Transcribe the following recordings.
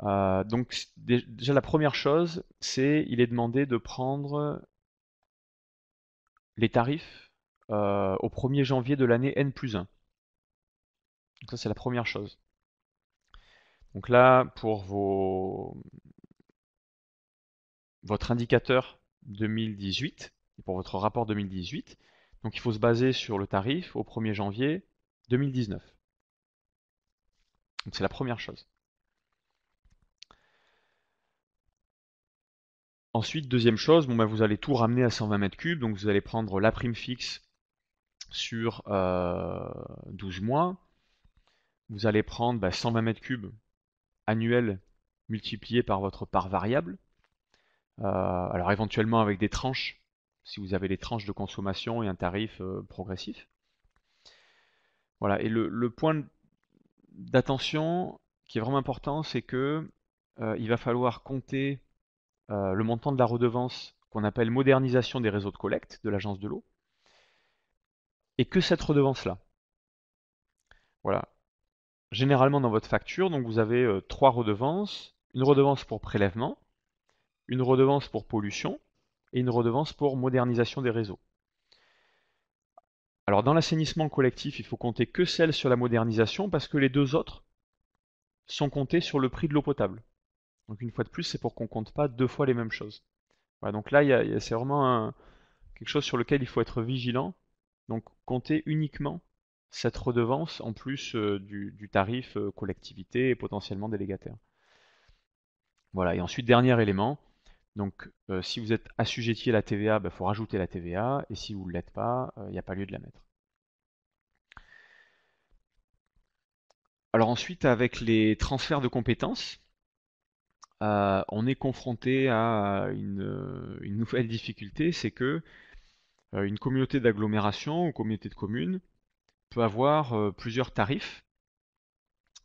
Donc déjà la première chose, c'est il est demandé de prendre les tarifs au 1er janvier de l'année N+1. Donc ça c'est la première chose. Donc là, pour votre indicateur 2018, et pour votre rapport 2018, donc il faut se baser sur le tarif au 1er janvier 2019. Donc c'est la première chose. Ensuite, deuxième chose, bon, bah, vous allez tout ramener à 120 mètres cubes, donc vous allez prendre la prime fixe sur 12 mois, vous allez prendre 120 mètres cubes annuels multipliés par votre part variable, alors éventuellement avec des tranches, si vous avez des tranches de consommation et un tarif progressif. Voilà, et le point d'attention qui est vraiment important, c'est que il va falloir compter le montant de la redevance qu'on appelle modernisation des réseaux de collecte de l'agence de l'eau, et que cette redevance-là. Voilà. Généralement dans votre facture, donc vous avez trois redevances, une redevance pour prélèvement, une redevance pour pollution et une redevance pour modernisation des réseaux. Alors dans l'assainissement collectif, il faut compter que celle sur la modernisation parce que les deux autres sont comptés sur le prix de l'eau potable. Donc une fois de plus, c'est pour qu'on ne compte pas deux fois les mêmes choses. Voilà, donc là, c'est vraiment quelque chose sur lequel il faut être vigilant. Donc compter uniquement cette redevance en plus du tarif collectivité et potentiellement délégataire. Voilà, et ensuite, dernier élément, donc si vous êtes assujetti à la TVA, il faut rajouter la TVA, et si vous ne l'êtes pas, il n'y a pas lieu de la mettre. Alors ensuite, avec les transferts de compétences, on est confronté à une nouvelle difficulté, c'est que une communauté d'agglomération ou communauté de communes peut avoir plusieurs tarifs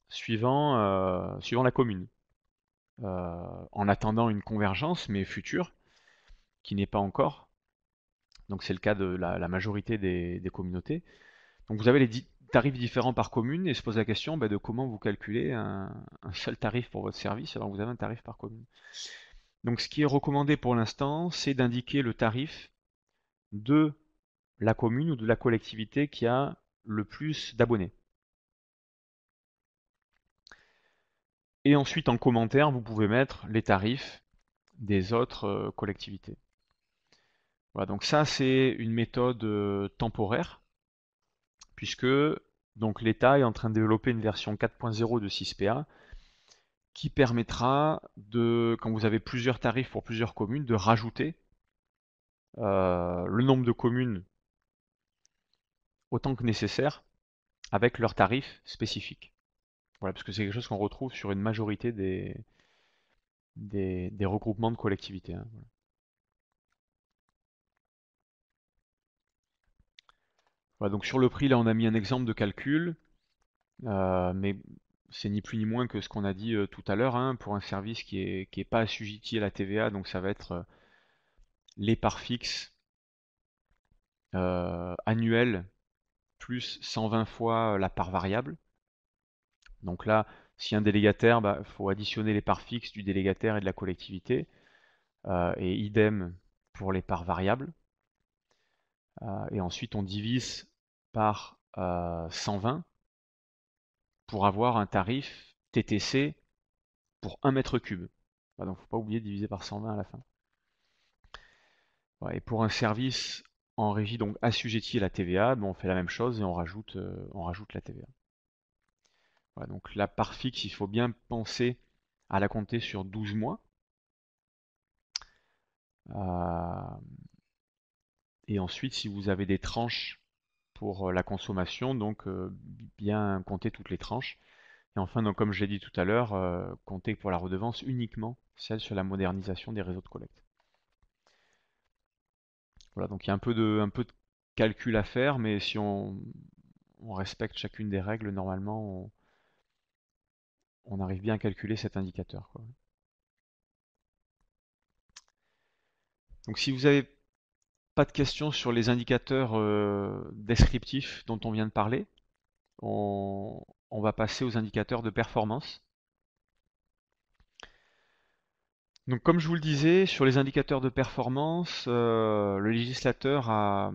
suivant la commune, en attendant une convergence, mais future, qui n'est pas encore. Donc c'est le cas de la majorité des communautés. Donc vous avez les tarifs différents par commune et se pose la question de comment vous calculez un seul tarif pour votre service alors que vous avez un tarif par commune. Donc ce qui est recommandé pour l'instant, c'est d'indiquer le tarif de la commune ou de la collectivité qui a le plus d'abonnés. Et ensuite en commentaire, vous pouvez mettre les tarifs des autres collectivités. Voilà, donc ça c'est une méthode temporaire, puisque donc l'État est en train de développer une version 4.0 de 6PA qui permettra de, quand vous avez plusieurs tarifs pour plusieurs communes, de rajouter le nombre de communes autant que nécessaire avec leurs tarifs spécifiques. Voilà, parce que c'est quelque chose qu'on retrouve sur une majorité des regroupements de collectivités, hein. Voilà. Voilà, donc sur le prix, là, on a mis un exemple de calcul, mais c'est ni plus ni moins que ce qu'on a dit tout à l'heure, hein, pour un service qui est pas assujetti à la TVA, donc ça va être les parts fixes annuelles plus 120 fois la part variable. Donc là, si un délégataire, il faut additionner les parts fixes du délégataire et de la collectivité, et idem pour les parts variables. Et ensuite, on divise par 120 pour avoir un tarif TTC pour 1 mètre cube. Donc, faut pas oublier de diviser par 120 à la fin. Ouais, et pour un service en régie donc assujetti à la TVA, on fait la même chose et on rajoute la TVA. Voilà, donc la part fixe, il faut bien penser à la compter sur 12 mois. Euh, et ensuite, si vous avez des tranches pour la consommation, donc bien compter toutes les tranches. Et enfin, donc, comme je l'ai dit tout à l'heure, compter pour la redevance uniquement celle sur la modernisation des réseaux de collecte. Voilà, donc il y a un peu de calcul à faire, mais si on respecte chacune des règles, normalement, on arrive bien à calculer cet indicateur, quoi. Donc si vous n'avez pas de questions sur les indicateurs descriptifs dont on vient de parler, on va passer aux indicateurs de performance. Donc comme je vous le disais, sur les indicateurs de performance, le législateur a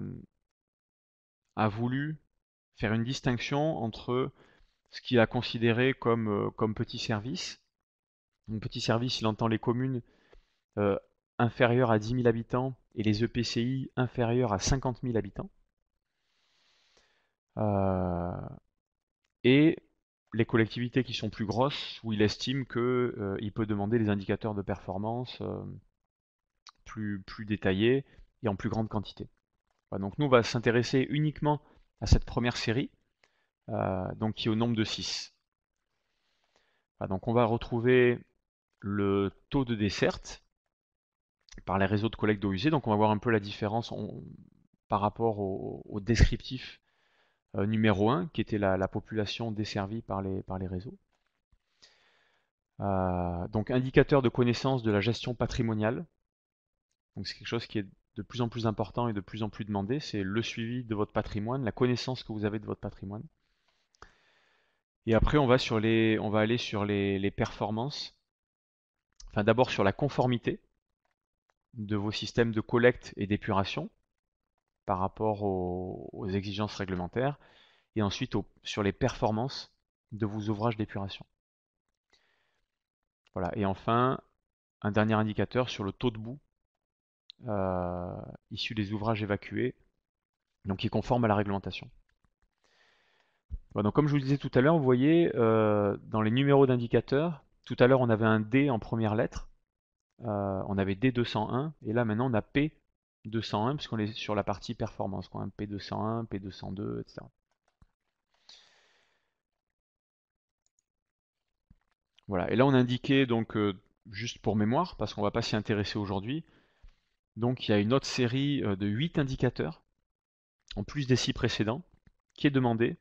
voulu faire une distinction entre ce qu'il a considéré comme petit service. Donc petit service, il entend les communes euh, inférieures à 10 000 habitants et les EPCI inférieurs à 50 000 habitants. Euh, et les collectivités qui sont plus grosses, où il estime qu'il peut demander des indicateurs de performance plus détaillés et en plus grande quantité. Voilà, donc nous, on va s'intéresser uniquement à cette première série, donc qui est au nombre de 6. Voilà, donc on va retrouver le taux de desserte par les réseaux de collecte d'eau usée. Donc on va voir un peu la différence par rapport au descriptif numéro 1, qui était la population desservie par les réseaux. Donc indicateur de connaissance de la gestion patrimoniale. Donc c'est quelque chose qui est de plus en plus important et de plus en plus demandé. C'est le suivi de votre patrimoine, la connaissance que vous avez de votre patrimoine. Et après on va aller sur les performances. Enfin d'abord sur la conformité de vos systèmes de collecte et d'épuration par rapport aux exigences réglementaires. Et ensuite sur les performances de vos ouvrages d'épuration. Voilà. Et enfin, un dernier indicateur sur le taux de boue issu des ouvrages évacués, donc qui est conforme à la réglementation. Voilà, donc comme je vous le disais tout à l'heure, vous voyez dans les numéros d'indicateurs, tout à l'heure on avait un D en première lettre, on avait D201, et là maintenant on a P201, puisqu'on est sur la partie performance, quoi, hein, P201, P202, etc. Voilà, et là on a indiqué, donc juste pour mémoire, parce qu'on ne va pas s'y intéresser aujourd'hui, donc il y a une autre série de 8 indicateurs, en plus des 6 précédents, qui est demandée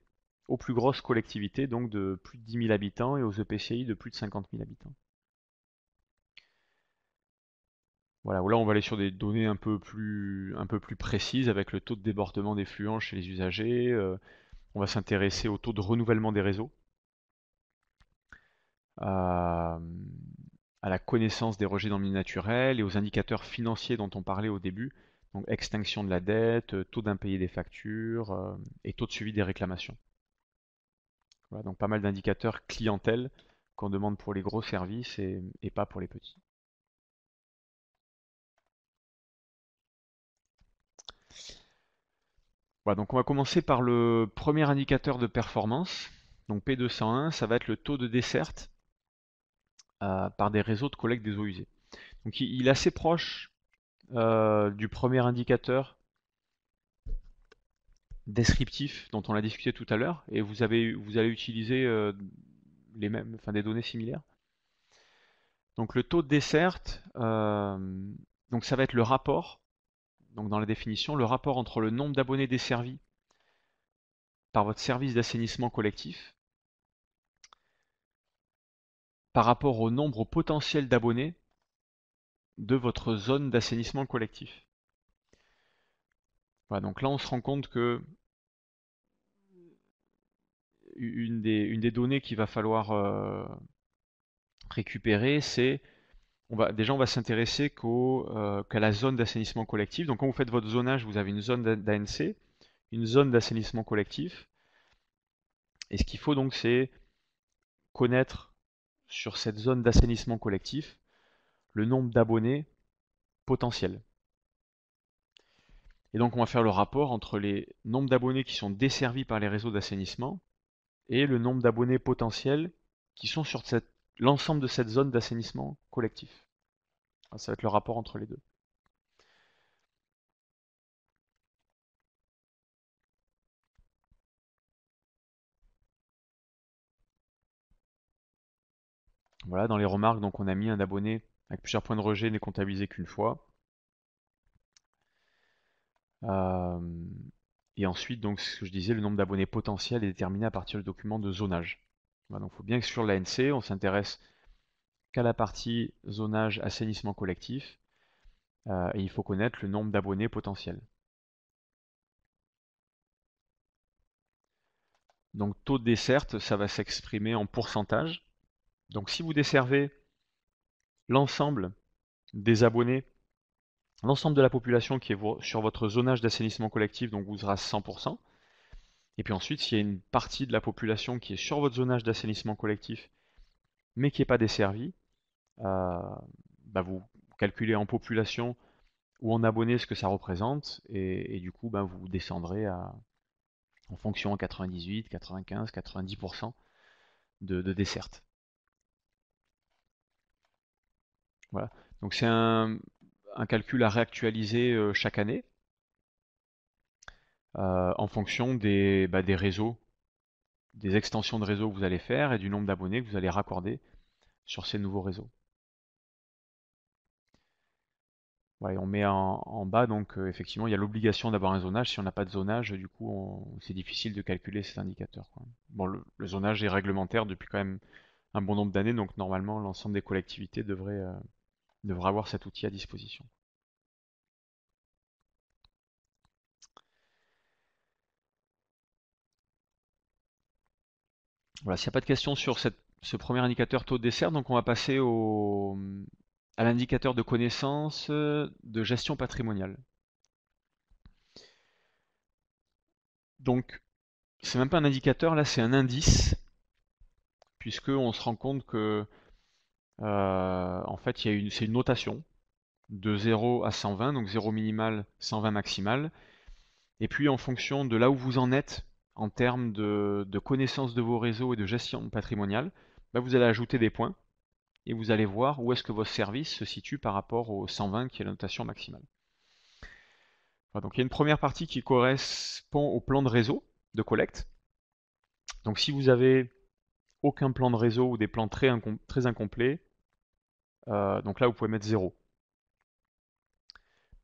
aux plus grosses collectivités, donc de plus de 10 000 habitants, et aux EPCI de plus de 50 000 habitants. Voilà, là on va aller sur des données un peu plus précises, avec le taux de débordement des fluents chez les usagers. On va s'intéresser au taux de renouvellement des réseaux, à la connaissance des rejets dans le milieu naturel et aux indicateurs financiers dont on parlait au début, donc extinction de la dette, taux d'impayé des factures et taux de suivi des réclamations. Voilà, donc pas mal d'indicateurs clientèle qu'on demande pour les gros services et pas pour les petits. Voilà, donc on va commencer par le premier indicateur de performance. Donc P201, ça va être le taux de desserte par des réseaux de collecte des eaux usées. Donc il est assez proche du premier indicateur descriptif dont on a discuté tout à l'heure, et vous allez utiliser les mêmes, enfin des données similaires. Donc le taux de desserte, donc ça va être le rapport, donc dans la définition, le rapport entre le nombre d'abonnés desservis par votre service d'assainissement collectif par rapport au nombre potentiel d'abonnés de votre zone d'assainissement collectif. Voilà, donc là on se rend compte que une des données qu'il va falloir récupérer, c'est déjà on va s'intéresser qu'à la zone d'assainissement collectif. Donc quand vous faites votre zonage, vous avez une zone d'ANC, une zone d'assainissement collectif. Et ce qu'il faut donc, c'est connaître sur cette zone d'assainissement collectif le nombre d'abonnés potentiels. Et donc on va faire le rapport entre les nombres d'abonnés qui sont desservis par les réseaux d'assainissement et le nombre d'abonnés potentiels qui sont sur l'ensemble de cette zone d'assainissement collectif. Ça va être le rapport entre les deux. Voilà, dans les remarques, donc on a mis un abonné avec plusieurs points de rejet n'est comptabilisé qu'une fois. Euh, et ensuite, donc, ce que je disais, le nombre d'abonnés potentiels est déterminé à partir du document de zonage. Voilà, donc il faut bien que sur l'ANC, on s'intéresse qu'à la partie zonage assainissement collectif, et il faut connaître le nombre d'abonnés potentiels. Donc taux de desserte, ça va s'exprimer en pourcentage. Donc si vous desservez l'ensemble des abonnés, l'ensemble de la population qui est sur votre zonage d'assainissement collectif, donc vous sera 100%. Et puis ensuite, s'il y a une partie de la population qui est sur votre zonage d'assainissement collectif, mais qui n'est pas desservie, euh, bah vous calculez en population ou en abonnés ce que ça représente, et du coup, bah vous descendrez en fonction à 98, 95, 90% de desserte. Voilà. Donc c'est un calcul à réactualiser chaque année en fonction des réseaux, des extensions de réseau que vous allez faire et du nombre d'abonnés que vous allez raccorder sur ces nouveaux réseaux. Voilà, et on met en bas, donc effectivement, il y a l'obligation d'avoir un zonage. Si on n'a pas de zonage, du coup, c'est difficile de calculer cet indicateur, quoi. Bon, le zonage est réglementaire depuis quand même un bon nombre d'années, donc normalement, l'ensemble des collectivités devrait avoir cet outil à disposition. Voilà, s'il n'y a pas de questions sur ce premier indicateur taux de dessert, donc on va passer à l'indicateur de connaissance de gestion patrimoniale. Donc, c'est même pas un indicateur, là, c'est un indice, puisque on se rend compte que, en fait, c'est une notation de 0 à 120, donc 0 minimal, 120 maximal. Et puis, en fonction de là où vous en êtes, en termes de connaissance de vos réseaux et de gestion patrimoniale, bah, vous allez ajouter des points. Et vous allez voir où est-ce que votre service se situe par rapport au 120 qui est la notation maximale. Voilà, donc il y a une première partie qui correspond au plan de réseau de collecte. Donc si vous avez aucun plan de réseau ou des plans très incomplets, donc là vous pouvez mettre 0.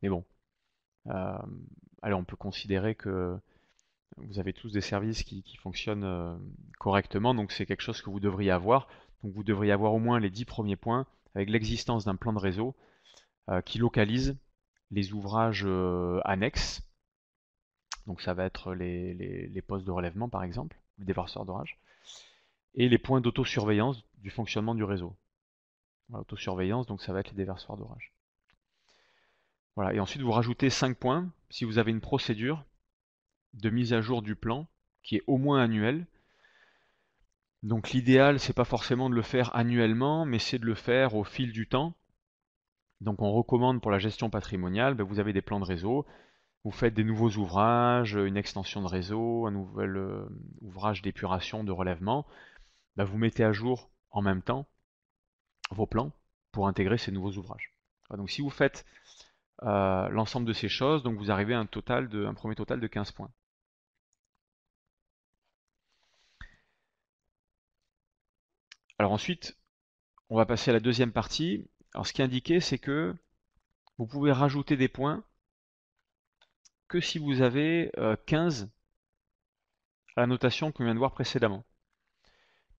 Mais bon, euh, allez, on peut considérer que vous avez tous des services qui fonctionnent correctement, donc c'est quelque chose que vous devriez avoir. Donc vous devriez avoir au moins les 10 premiers points avec l'existence d'un plan de réseau qui localise les ouvrages annexes. Donc ça va être les postes de relèvement par exemple, les déverseurs d'orage, et les points d'autosurveillance du fonctionnement du réseau. Voilà, autosurveillance, donc ça va être les déversoirs d'orage. Voilà, et ensuite vous rajoutez 5 points si vous avez une procédure de mise à jour du plan qui est au moins annuelle. Donc l'idéal, c'est pas forcément de le faire annuellement, mais c'est de le faire au fil du temps. Donc on recommande pour la gestion patrimoniale, ben, vous avez des plans de réseau, vous faites des nouveaux ouvrages, une extension de réseau, un nouvel ouvrage d'épuration, de relèvement, bah, vous mettez à jour en même temps vos plans pour intégrer ces nouveaux ouvrages. Donc si vous faites l'ensemble de ces choses, donc vous arrivez à un premier total de 15 points. Alors ensuite, on va passer à la deuxième partie. Alors ce qui est indiqué, c'est que vous pouvez rajouter des points que si vous avez 15 à la notation qu'on vient de voir précédemment.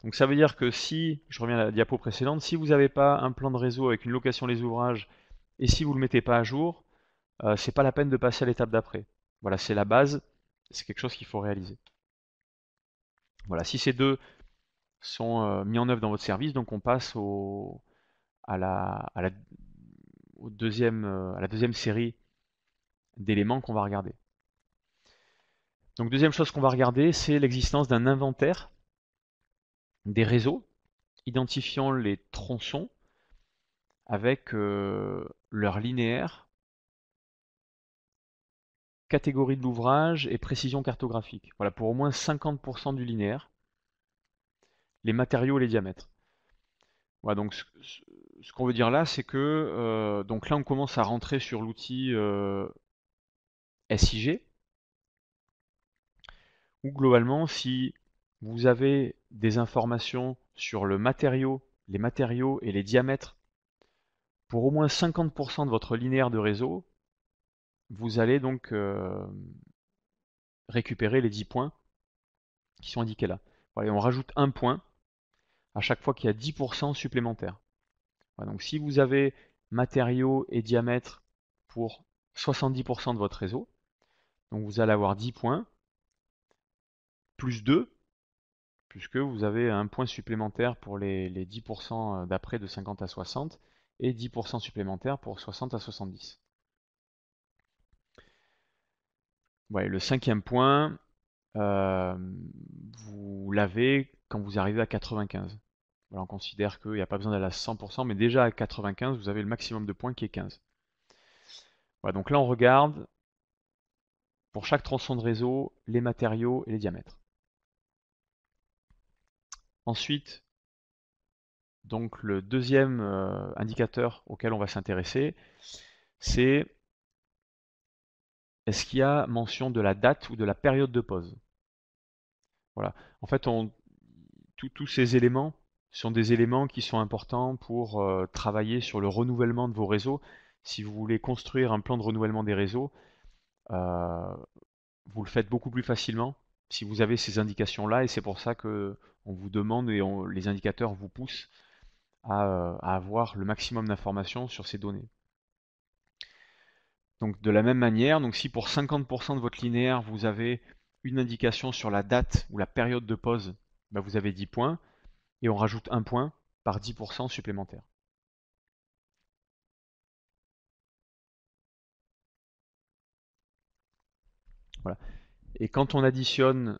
Donc ça veut dire que si, je reviens à la diapo précédente, si vous n'avez pas un plan de réseau avec une location des ouvrages et si vous ne le mettez pas à jour, c'est pas la peine de passer à l'étape d'après. Voilà, c'est la base, c'est quelque chose qu'il faut réaliser. Voilà, si ces deux sont mis en œuvre dans votre service, donc on passe à à la deuxième série d'éléments qu'on va regarder. Donc deuxième chose qu'on va regarder, c'est l'existence d'un inventaire des réseaux, identifiant les tronçons avec leur linéaire, catégorie de l'ouvrage et précision cartographique. Voilà, pour au moins 50% du linéaire, les matériaux et les diamètres. Voilà, donc ce qu'on veut dire là, c'est que donc là on commence à rentrer sur l'outil SIG, où globalement, si vous avez des informations sur les matériaux et les diamètres pour au moins 50% de votre linéaire de réseau, vous allez donc récupérer les 10 points qui sont indiqués là. Voilà, et on rajoute un point à chaque fois qu'il y a 10% supplémentaires. Voilà, donc si vous avez matériaux et diamètres pour 70% de votre réseau, donc vous allez avoir 10 points, plus 2, puisque vous avez un point supplémentaire pour les 10% d'après de 50 à 60, et 10% supplémentaires pour 60 à 70. Ouais, le cinquième point, euh, vous l'avez quand vous arrivez à 95. Voilà, on considère qu'il n'y a pas besoin d'aller à 100%, mais déjà à 95, vous avez le maximum de points qui est 15. Voilà, donc là on regarde pour chaque tronçon de réseau les matériaux et les diamètres. Ensuite, donc le deuxième indicateur auquel on va s'intéresser, c'est est-ce qu'il y a mention de la date ou de la période de pause. Voilà. En fait, tous ces éléments sont des éléments qui sont importants pour travailler sur le renouvellement de vos réseaux. Si vous voulez construire un plan de renouvellement des réseaux, euh, vous le faites beaucoup plus facilement si vous avez ces indications-là, et c'est pour ça que on vous demande et les indicateurs vous poussent à avoir le maximum d'informations sur ces données. Donc de la même manière, donc si pour 50% de votre linéaire, vous avez une indication sur la date ou la période de pause, bah vous avez 10 points, et on rajoute un point par 10% supplémentaire. Voilà. Et quand on additionne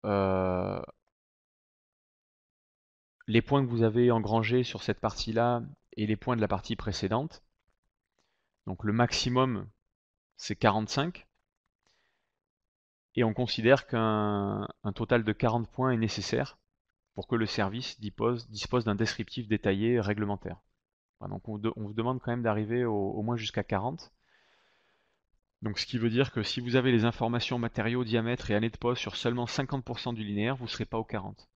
euh, les points que vous avez engrangés sur cette partie-là et les points de la partie précédente, donc le maximum c'est 45, et on considère qu'un total de 40 points est nécessaire pour que le service dispose d'un descriptif détaillé réglementaire. Voilà, donc on vous demande quand même d'arriver au moins jusqu'à 40. Donc ce qui veut dire que si vous avez les informations matériaux, diamètre et année de pose sur seulement 50% du linéaire, vous ne serez pas au 40.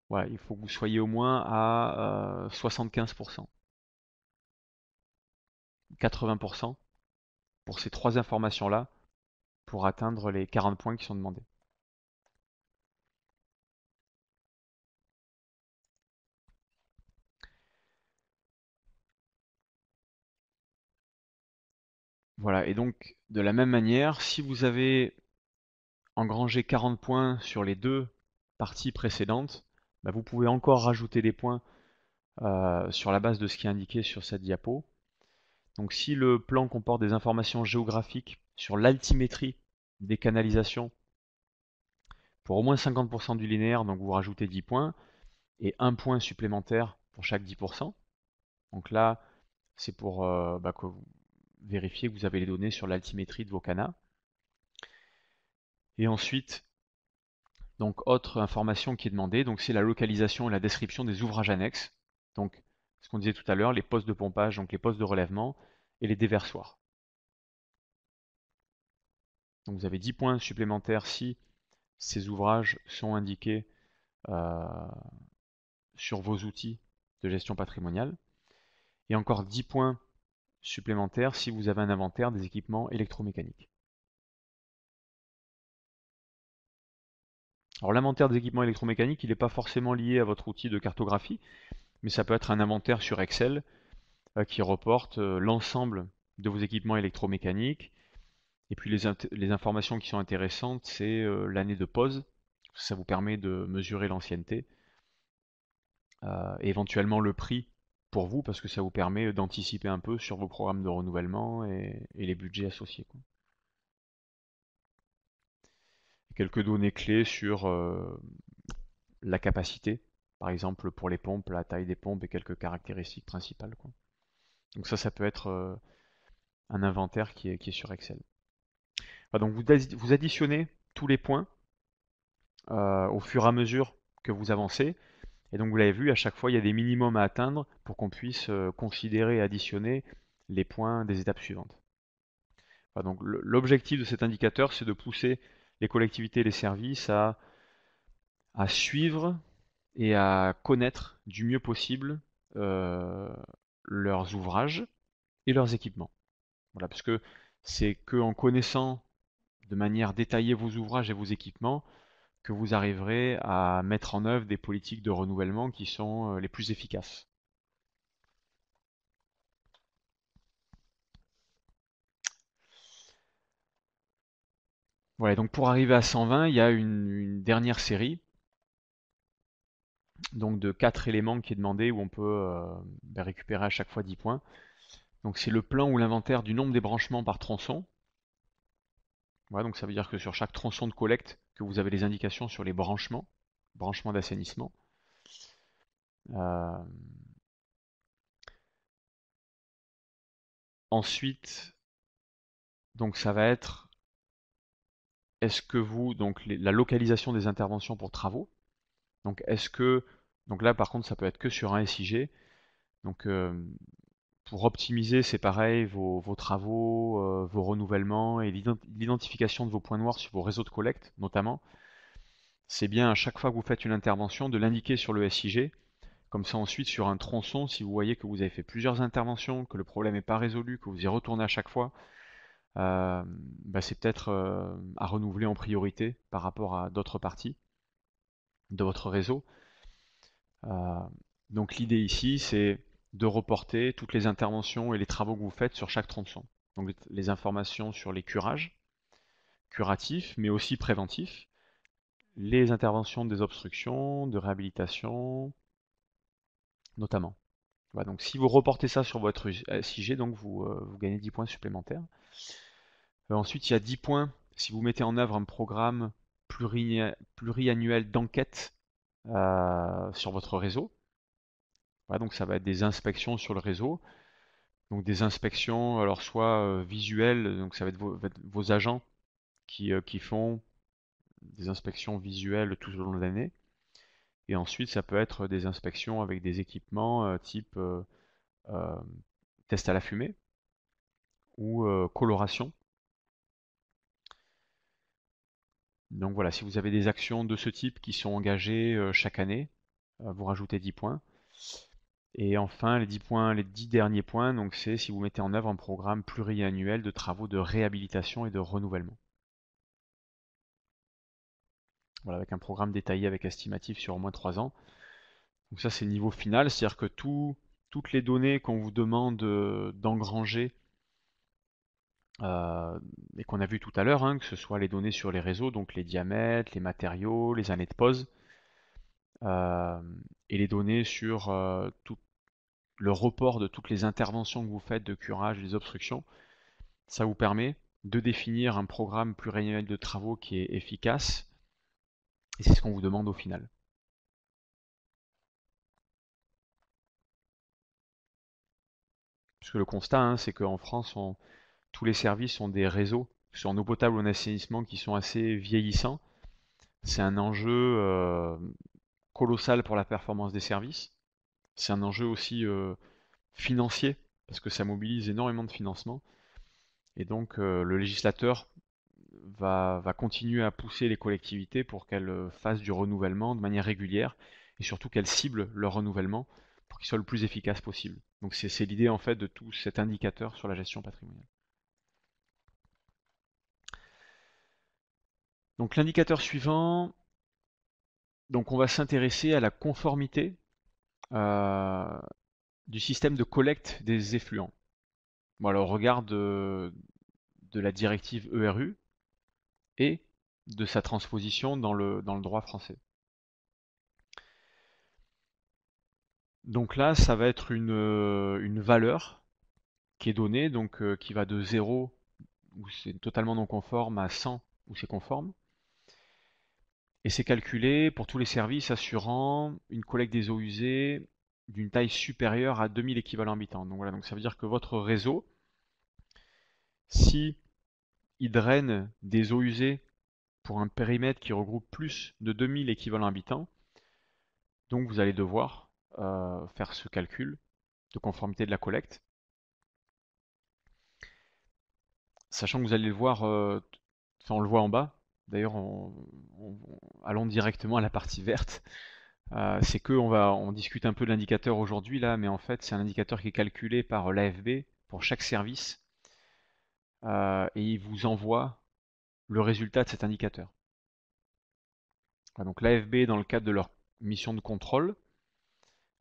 Voilà, il faut que vous soyez au moins à 75%, 80% pour ces trois informations-là pour atteindre les 40 points qui sont demandés. Voilà, et donc de la même manière, si vous avez engrangé 40 points sur les deux parties précédentes, bah, vous pouvez encore rajouter des points sur la base de ce qui est indiqué sur cette diapo. Donc si le plan comporte des informations géographiques sur l'altimétrie des canalisations pour au moins 50% du linéaire, donc vous rajoutez 10 points, et un point supplémentaire pour chaque 10%. Donc là, c'est pour que vous vérifiez que vous avez les données sur l'altimétrie de vos canas. Et ensuite, donc autre information qui est demandée, donc c'est la localisation et la description des ouvrages annexes. Donc ce qu'on disait tout à l'heure, les postes de pompage, donc les postes de relèvement et les déversoirs. Donc vous avez 10 points supplémentaires si ces ouvrages sont indiqués euh, sur vos outils de gestion patrimoniale. Et encore 10 points supplémentaires si vous avez un inventaire des équipements électromécaniques. Alors l'inventaire des équipements électromécaniques, il n'est pas forcément lié à votre outil de cartographie, mais ça peut être un inventaire sur Excel qui reporte l'ensemble de vos équipements électromécaniques. Et puis les informations qui sont intéressantes, c'est l'année de pause. Ça vous permet de mesurer l'ancienneté. Et éventuellement le prix pour vous, parce que ça vous permet d'anticiper un peu sur vos programmes de renouvellement et les budgets associés, quoi. Quelques données clés sur la capacité, par exemple pour les pompes, la taille des pompes et quelques caractéristiques principales, quoi. Donc ça peut être un inventaire qui est sur Excel. Voilà, donc vous additionnez tous les points au fur et à mesure que vous avancez. Et donc vous l'avez vu, à chaque fois il y a des minimums à atteindre pour qu'on puisse considérer et additionner les points des étapes suivantes. Voilà, donc l'objectif de cet indicateur, c'est de pousser les collectivités et les services à suivre et à connaître du mieux possible euh, leurs ouvrages et leurs équipements. Voilà, parce que c'est qu'en connaissant de manière détaillée vos ouvrages et vos équipements que vous arriverez à mettre en œuvre des politiques de renouvellement qui sont les plus efficaces. Voilà, donc pour arriver à 120, il y a une dernière série donc de 4 éléments qui est demandé, où on peut récupérer à chaque fois 10 points. Donc c'est le plan ou l'inventaire du nombre des branchements par tronçon. Voilà, donc ça veut dire que sur chaque tronçon de collecte, que vous avez les indications sur les branchements d'assainissement. Euh, Ensuite, donc ça va être, est-ce que vous, donc la localisation des interventions pour travaux. Donc est-ce que, donc là par contre ça peut être que sur un SIG. Donc pour optimiser, c'est pareil, vos travaux, vos renouvellements et l'identification de vos points noirs sur vos réseaux de collecte notamment. C'est bien à chaque fois que vous faites une intervention de l'indiquer sur le SIG. Comme ça ensuite sur un tronçon, si vous voyez que vous avez fait plusieurs interventions, que le problème n'est pas résolu, que vous y retournez à chaque fois, c'est peut-être à renouveler en priorité par rapport à d'autres parties de votre réseau. Euh, donc l'idée ici, c'est de reporter toutes les interventions et les travaux que vous faites sur chaque tronçon. Donc les informations sur les curages, curatifs, mais aussi préventifs, les interventions des obstructions, de réhabilitation, notamment. Voilà, donc si vous reportez ça sur votre SIG, donc vous gagnez 10 points supplémentaires. Ensuite, il y a 10 points si vous mettez en œuvre un programme pluriannuel d'enquête sur votre réseau. Voilà, donc ça va être des inspections sur le réseau. Donc des inspections, alors soit visuelles, donc ça va être vos agents qui font des inspections visuelles tout au long de l'année. Et ensuite, ça peut être des inspections avec des équipements type euh, test à la fumée ou coloration. Donc voilà, si vous avez des actions de ce type qui sont engagées chaque année, vous rajoutez 10 points. Et enfin, les 10 points, les 10 derniers points, donc c'est si vous mettez en œuvre un programme pluriannuel de travaux de réhabilitation et de renouvellement. Voilà, avec un programme détaillé avec estimatif sur au moins 3 ans. Donc ça, c'est le niveau final, c'est-à-dire que toutes les données qu'on vous demande d'engranger et qu'on a vu tout à l'heure, hein, que ce soit les données sur les réseaux, donc les diamètres, les matériaux, les années de pause, euh, et les données sur tout le report de toutes les interventions que vous faites de curage et des obstructions, ça vous permet de définir un programme pluriannuel de travaux qui est efficace, et c'est ce qu'on vous demande au final. Puisque le constat, hein, c'est qu'en France, tous les services ont des réseaux, que ce soit en eau potable ou en assainissement, qui sont assez vieillissants. C'est un enjeu colossal pour la performance des services. C'est un enjeu aussi financier, parce que ça mobilise énormément de financement. Et donc le législateur va continuer à pousser les collectivités pour qu'elles fassent du renouvellement de manière régulière, et surtout qu'elles ciblent leur renouvellement pour qu'il soit le plus efficace possible. Donc c'est l'idée en fait de tout cet indicateur sur la gestion patrimoniale. Donc l'indicateur suivant, donc on va s'intéresser à la conformité euh, du système de collecte des effluents. Bon, alors, au regard de la directive ERU et de sa transposition dans le droit français. Donc là, ça va être une valeur qui est donnée, donc qui va de 0, où c'est totalement non conforme, à 100, où c'est conforme. Et c'est calculé pour tous les services assurant une collecte des eaux usées d'une taille supérieure à 2000 équivalents habitants. Donc voilà, donc ça veut dire que votre réseau, si il draine des eaux usées pour un périmètre qui regroupe plus de 2000 équivalents habitants, donc vous allez devoir faire ce calcul de conformité de la collecte, sachant que vous allez le voir, enfin on le voit en bas, d'ailleurs allons directement à la partie verte. C'est que on discute un peu de l'indicateur aujourd'hui là, mais en fait c'est un indicateur qui est calculé par l'AFB pour chaque service et il vous envoie le résultat de cet indicateur. Donc l'AFB, dans le cadre de leur mission de contrôle,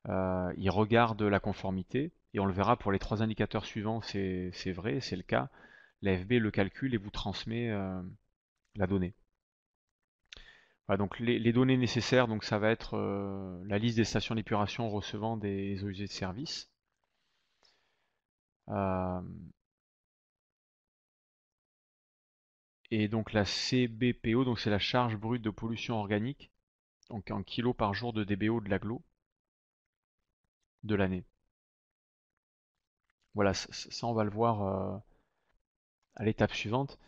ils regardent la conformité et on le verra pour les 3 indicateurs suivants, c'est vrai, c'est le cas. L'AFB le calcule et vous transmet la donnée. Voilà, donc les données nécessaires, donc ça va être la liste des stations d'épuration recevant des eaux usées de service. Euh, et donc la CBPO, donc c'est la charge brute de pollution organique, donc en kilos par jour de DBO de l'agglo de l'année. Voilà, ça on va le voir à l'étape suivante.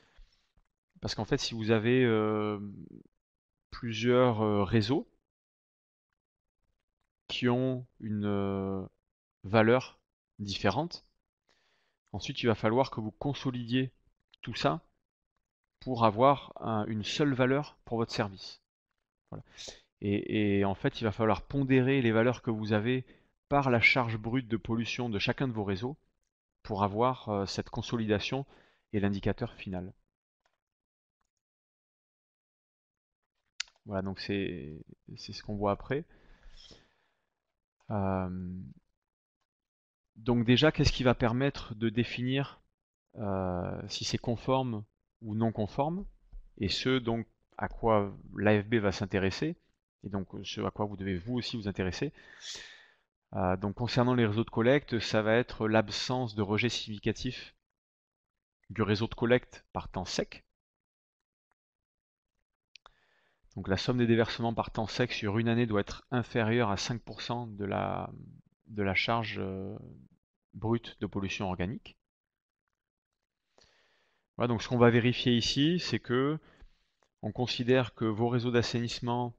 Parce qu'en fait, si vous avez plusieurs réseaux qui ont une valeur différente, ensuite il va falloir que vous consolidiez tout ça pour avoir une seule valeur pour votre service. Voilà. Et en fait, il va falloir pondérer les valeurs que vous avez par la charge brute de pollution de chacun de vos réseaux pour avoir cette consolidation et l'indicateur final. Voilà, donc c'est ce qu'on voit après. Euh, donc déjà, qu'est-ce qui va permettre de définir si c'est conforme ou non conforme, et ce donc à quoi l'AFB va s'intéresser, et donc ce à quoi vous devez vous aussi vous intéresser. Donc concernant les réseaux de collecte, ça va être l'absence de rejet significatif du réseau de collecte par temps sec. Donc la somme des déversements par temps sec sur une année doit être inférieure à 5% de la charge brute de pollution organique. Voilà, donc ce qu'on va vérifier ici, c'est que on considère que vos réseaux d'assainissement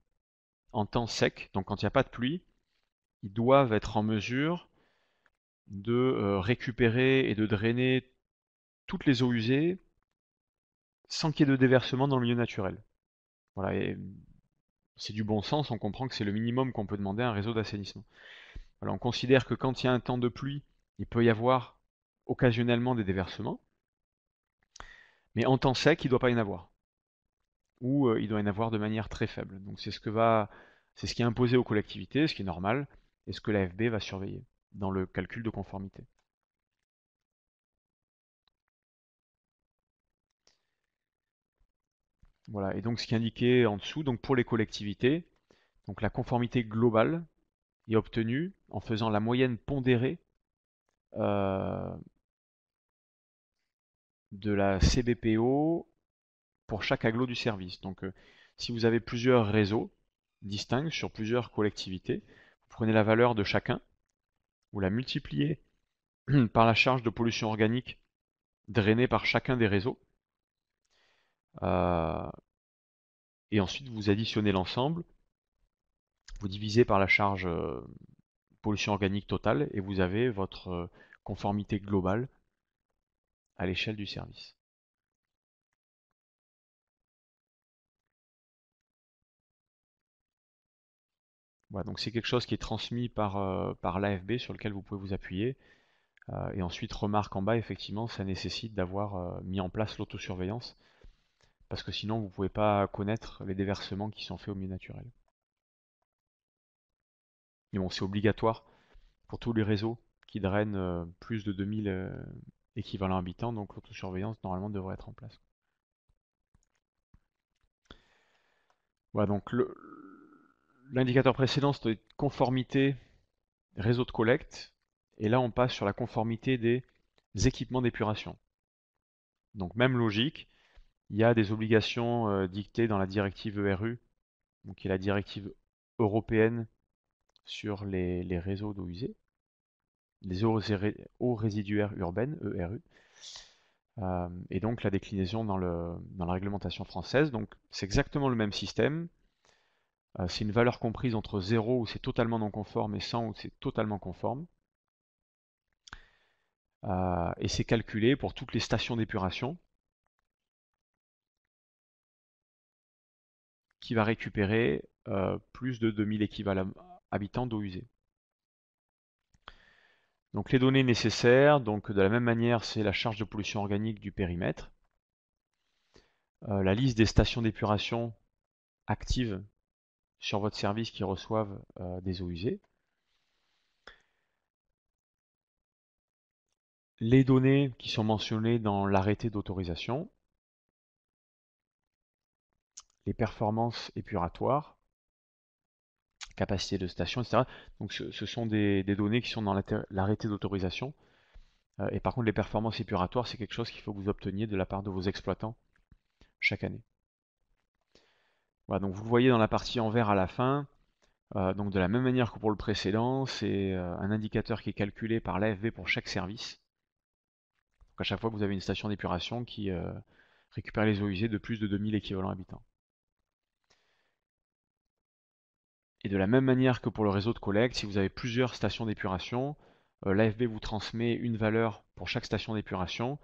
en temps sec, donc quand il n'y a pas de pluie, ils doivent être en mesure de récupérer et de drainer toutes les eaux usées sans qu'il y ait de déversement dans le milieu naturel. Voilà, et c'est du bon sens, on comprend que c'est le minimum qu'on peut demander à un réseau d'assainissement. Voilà, on considère que quand il y a un temps de pluie, il peut y avoir occasionnellement des déversements, mais en temps sec, il ne doit pas y en avoir. Ou il doit y en avoir de manière très faible. Donc c'est ce qui est imposé aux collectivités, ce qui est normal, et ce que l'AFB va surveiller dans le calcul de conformité. Voilà, et donc ce qui est indiqué en dessous, donc pour les collectivités, donc la conformité globale est obtenue en faisant la moyenne pondérée euh, de la CBPO pour chaque agglo du service. Donc si vous avez plusieurs réseaux distincts sur plusieurs collectivités, vous prenez la valeur de chacun, vous la multipliez par la charge de pollution organique drainée par chacun des réseaux, euh, et ensuite vous additionnez l'ensemble, vous divisez par la charge pollution organique totale, et vous avez votre conformité globale à l'échelle du service. Voilà, donc c'est quelque chose qui est transmis par l'AFB sur lequel vous pouvez vous appuyer. Et ensuite, remarque en bas, effectivement, ça nécessite d'avoir mis en place l'autosurveillance, parce que sinon, vous ne pouvez pas connaître les déversements qui sont faits au milieu naturel. Mais bon, c'est obligatoire pour tous les réseaux qui drainent plus de 2000 équivalents habitants, donc l'autosurveillance, normalement, devrait être en place. Voilà, donc l'indicateur précédent, c'était conformité réseau de collecte, et là, on passe sur la conformité des équipements d'épuration. Donc, même logique, il y a des obligations dictées dans la directive ERU, donc qui est la directive européenne sur les réseaux d'eau usée, les eaux résiduaires urbaines, ERU, et donc la déclinaison dans la réglementation française. Donc c'est exactement le même système. C'est une valeur comprise entre 0 où c'est totalement non conforme et 100 où c'est totalement conforme. Et c'est calculé pour toutes les stations d'épuration qui va récupérer plus de 2000 équivalents habitants d'eau usée. Donc les données nécessaires, donc de la même manière, c'est la charge de pollution organique du périmètre, la liste des stations d'épuration actives sur votre service qui reçoivent des eaux usées, les données qui sont mentionnées dans l'arrêté d'autorisation, les performances épuratoires, capacité de station, etc. Donc ce sont des données qui sont dans l'arrêté d'autorisation. Et par contre, les performances épuratoires, c'est quelque chose qu'il faut que vous obteniez de la part de vos exploitants chaque année. Voilà, donc vous le voyez dans la partie en vert à la fin. Donc de la même manière que pour le précédent, c'est un indicateur qui est calculé par l'AFB pour chaque service. Donc à chaque fois que vous avez une station d'épuration qui récupère les eaux usées de plus de 2000 équivalents habitants. Et de la même manière que pour le réseau de collecte, si vous avez plusieurs stations d'épuration, l'AFB vous transmet une valeur pour chaque station d'épuration.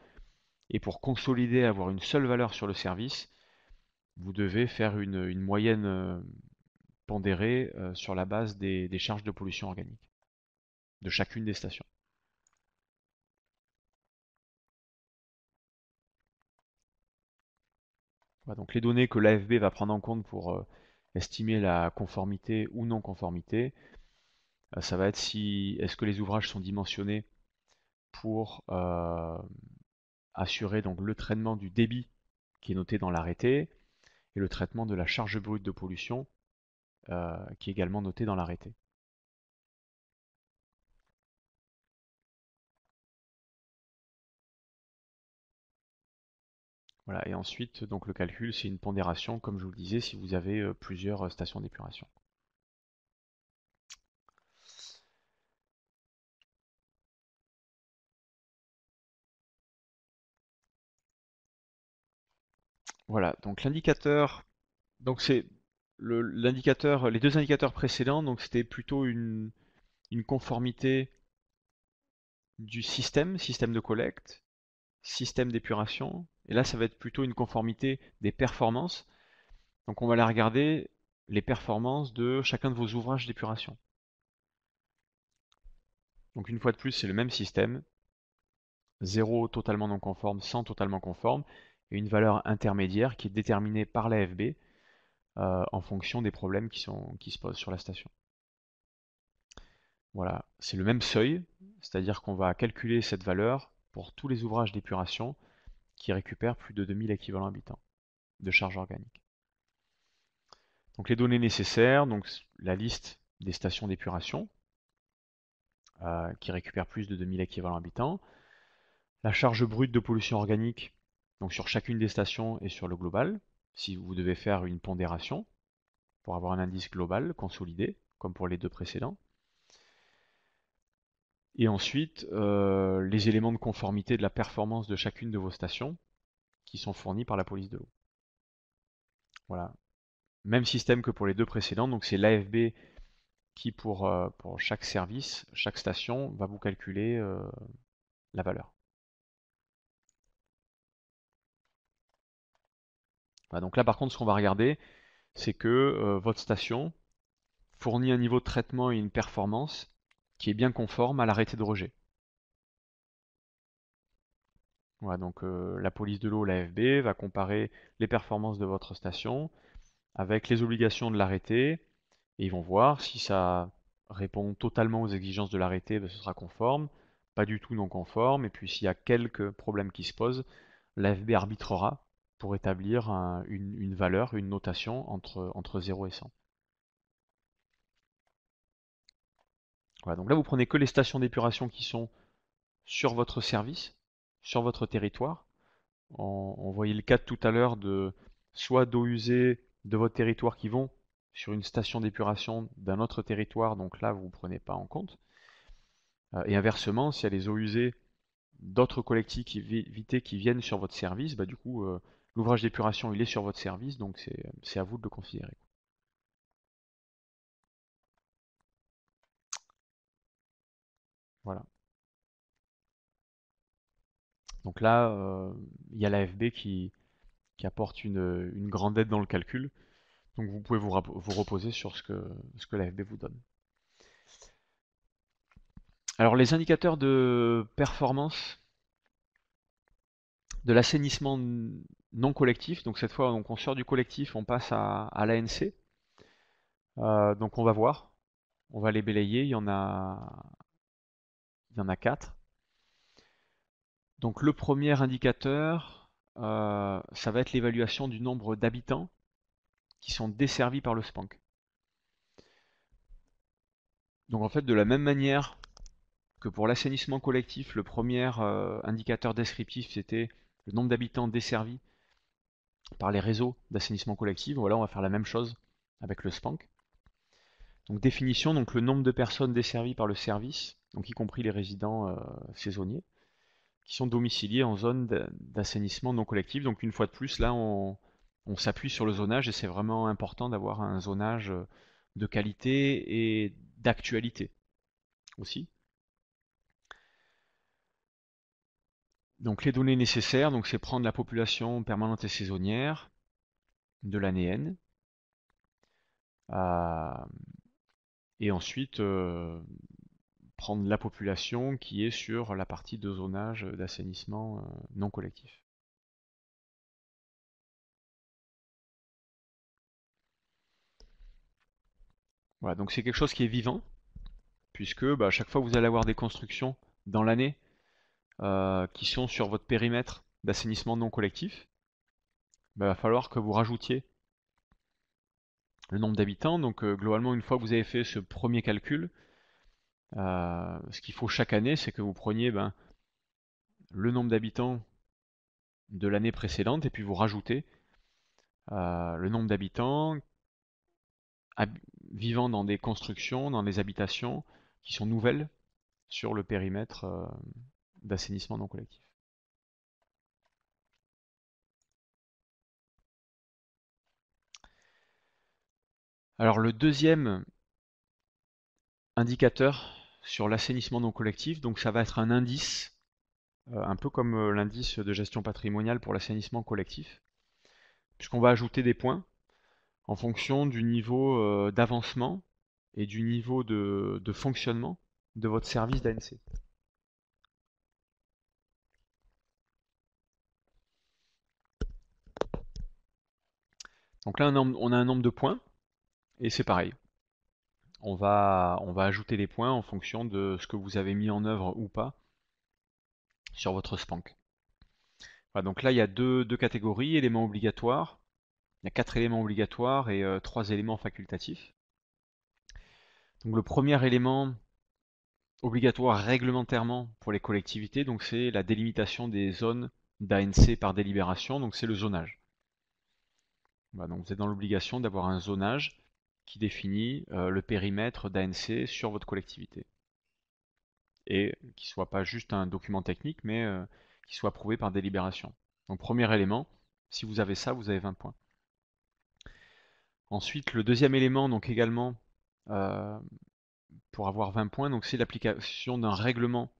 Et pour consolider, avoir une seule valeur sur le service, vous devez faire une moyenne pondérée sur la base des charges de pollution organique de chacune des stations. Voilà, donc les données que l'AFB va prendre en compte pour estimer la conformité ou non conformité, ça va être si est-ce que les ouvrages sont dimensionnés pour assurer donc le traitement du débit qui est noté dans l'arrêté et le traitement de la charge brute de pollution qui est également noté dans l'arrêté. Voilà, et ensuite, donc le calcul, c'est une pondération, comme je vous le disais, si vous avez plusieurs stations d'épuration. Voilà, donc l'indicateur, donc c'est l'indicateur, les deux indicateurs précédents, donc c'était plutôt une conformité du système de collecte, système d'épuration, et là ça va être plutôt une conformité des performances. Donc on va aller regarder les performances de chacun de vos ouvrages d'épuration. Donc une fois de plus, c'est le même système, 0 totalement non conforme, 100 totalement conforme, et une valeur intermédiaire qui est déterminée par l'AFB en fonction des problèmes qui se posent sur la station. Voilà, c'est le même seuil, c'est-à-dire qu'on va calculer cette valeur pour tous les ouvrages d'épuration qui récupèrent plus de 2000 équivalents habitants de charge organique. Donc les données nécessaires, donc la liste des stations d'épuration qui récupèrent plus de 2000 équivalents habitants, la charge brute de pollution organique, donc sur chacune des stations et sur le global, si vous devez faire une pondération pour avoir un indice global consolidé, comme pour les deux précédents. Et ensuite, les éléments de conformité de la performance de chacune de vos stations qui sont fournis par la police de l'eau. Voilà. Même système que pour les deux précédents, donc c'est l'AFB qui pour chaque service, chaque station, va vous calculer la valeur. Voilà, donc là par contre ce qu'on va regarder, c'est que votre station fournit un niveau de traitement et une performance qui est bien conforme à l'arrêté de rejet. Voilà, donc la police de l'eau, l'AFB, va comparer les performances de votre station avec les obligations de l'arrêté, et ils vont voir si ça répond totalement aux exigences de l'arrêté, ben, ce sera conforme, pas du tout non conforme, et puis s'il y a quelques problèmes qui se posent, l'AFB arbitrera pour établir une valeur, une notation entre 0 et 100. Voilà, donc là vous prenez que les stations d'épuration qui sont sur votre service, sur votre territoire. On voyait le cas de tout à l'heure de soit d'eau usée de votre territoire qui vont sur une station d'épuration d'un autre territoire, donc là vous ne prenez pas en compte. Et inversement, s'il y a des eaux usées d'autres collectivités qui viennent sur votre service, bah du coup l'ouvrage d'épuration il est sur votre service, donc c'est à vous de le considérer. Voilà. Donc là, il y a l'AFB qui apporte une grande aide dans le calcul. Donc vous pouvez vous reposer sur ce que l'AFB vous donne. Alors les indicateurs de performance de l'assainissement non collectif, donc cette fois donc on sort du collectif, on passe à l'ANC. Donc on va voir, on va les balayer, il y en a 4. Donc le premier indicateur, ça va être l'évaluation du nombre d'habitants qui sont desservis par le SPANC. Donc en fait, de la même manière que pour l'assainissement collectif, le premier indicateur descriptif, c'était le nombre d'habitants desservis par les réseaux d'assainissement collectif. Voilà, on va faire la même chose avec le SPANC. Donc définition, donc le nombre de personnes desservies par le service, donc y compris les résidents saisonniers, qui sont domiciliés en zone d'assainissement non collectif. Donc une fois de plus, là, on s'appuie sur le zonage et c'est vraiment important d'avoir un zonage de qualité et d'actualité aussi. Donc les données nécessaires, donc c'est prendre la population permanente et saisonnière de l'année N, et ensuite prendre la population qui est sur la partie de zonage d'assainissement non collectif. Voilà, donc c'est quelque chose qui est vivant, puisque bah, à chaque fois que vous allez avoir des constructions dans l'année qui sont sur votre périmètre d'assainissement non collectif, bah, il va falloir que vous rajoutiez le nombre d'habitants. Donc globalement, une fois que vous avez fait ce premier calcul, ce qu'il faut chaque année, c'est que vous preniez ben, le nombre d'habitants de l'année précédente et puis vous rajoutez le nombre d'habitants vivant dans des constructions, dans des habitations qui sont nouvelles sur le périmètre d'assainissement non collectif. Alors le deuxième indicateur sur l'assainissement non collectif, donc ça va être un indice, un peu comme l'indice de gestion patrimoniale pour l'assainissement collectif, puisqu'on va ajouter des points en fonction du niveau d'avancement et du niveau de fonctionnement de votre service d'ANC. Donc là, on a un nombre de points, et c'est pareil. On va ajouter des points en fonction de ce que vous avez mis en œuvre ou pas sur votre SPANC. Voilà, donc là, il y a deux catégories, éléments obligatoires. Il y a 4 éléments obligatoires et 3 éléments facultatifs. Donc le premier élément obligatoire réglementairement pour les collectivités, donc c'est la délimitation des zones d'ANC par délibération, donc c'est le zonage. Voilà, donc vous êtes dans l'obligation d'avoir un zonage qui définit le périmètre d'ANC sur votre collectivité. Et qui ne soit pas juste un document technique, mais qui soit approuvé par délibération. Donc premier élément, si vous avez ça, vous avez 20 points. Ensuite, le deuxième élément, donc également pour avoir 20 points, donc c'est l'application d'un règlement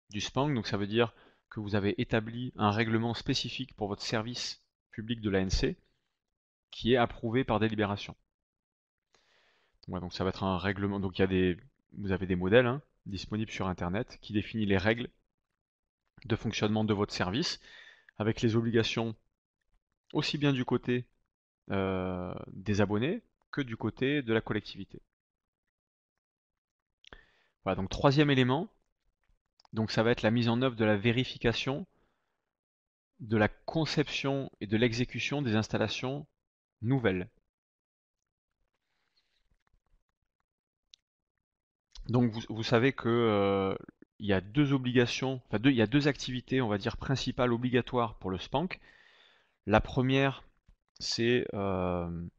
du SPANC. Donc ça veut dire que vous avez établi un règlement spécifique pour votre service public de l'ANC qui est approuvé par délibération. Ouais, donc ça va être un règlement. Donc vous avez des modèles hein, disponibles sur Internet qui définissent les règles de fonctionnement de votre service avec les obligations aussi bien du côté des abonnés que du côté de la collectivité. Voilà, donc troisième élément, donc ça va être la mise en œuvre de la vérification de la conception et de l'exécution des installations nouvelles. Donc vous savez que il y a deux obligations, enfin il y a deux activités, on va dire principales obligatoires pour le SPANC. La première, c'est de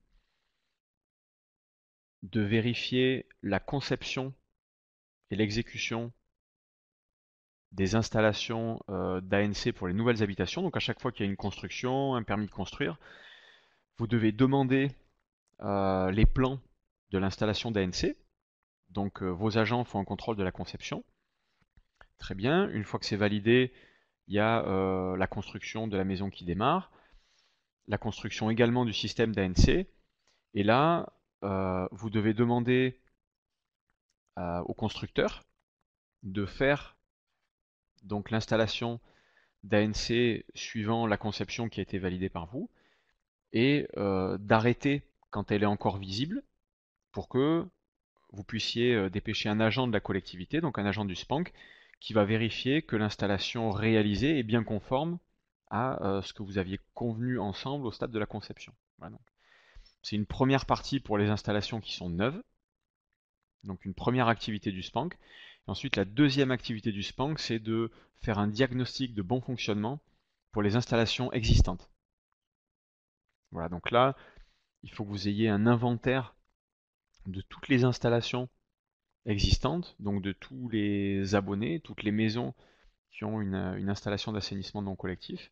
vérifier la conception et l'exécution des installations d'ANC pour les nouvelles habitations. Donc à chaque fois qu'il y a une construction, un permis de construire, vous devez demander les plans de l'installation d'ANC. Donc vos agents font un contrôle de la conception. Très bien, une fois que c'est validé, il y a la construction de la maison qui démarre, la construction également du système d'ANC. Et là, vous devez demander au constructeur de faire donc l'installation d'ANC suivant la conception qui a été validée par vous et d'arrêter quand elle est encore visible pour que vous puissiez dépêcher un agent de la collectivité, donc un agent du SPANC, qui va vérifier que l'installation réalisée est bien conforme à ce que vous aviez convenu ensemble au stade de la conception. Voilà. c'est une première partie pour les installations qui sont neuves, donc une première activité du Spank. Et ensuite, la deuxième activité du Spank, c'est de faire un diagnostic de bon fonctionnement pour les installations existantes. Voilà, donc là, il faut que vous ayez un inventaire de toutes les installations existantes, donc de tous les abonnés, toutes les maisons qui ont une installation d'assainissement non collectif,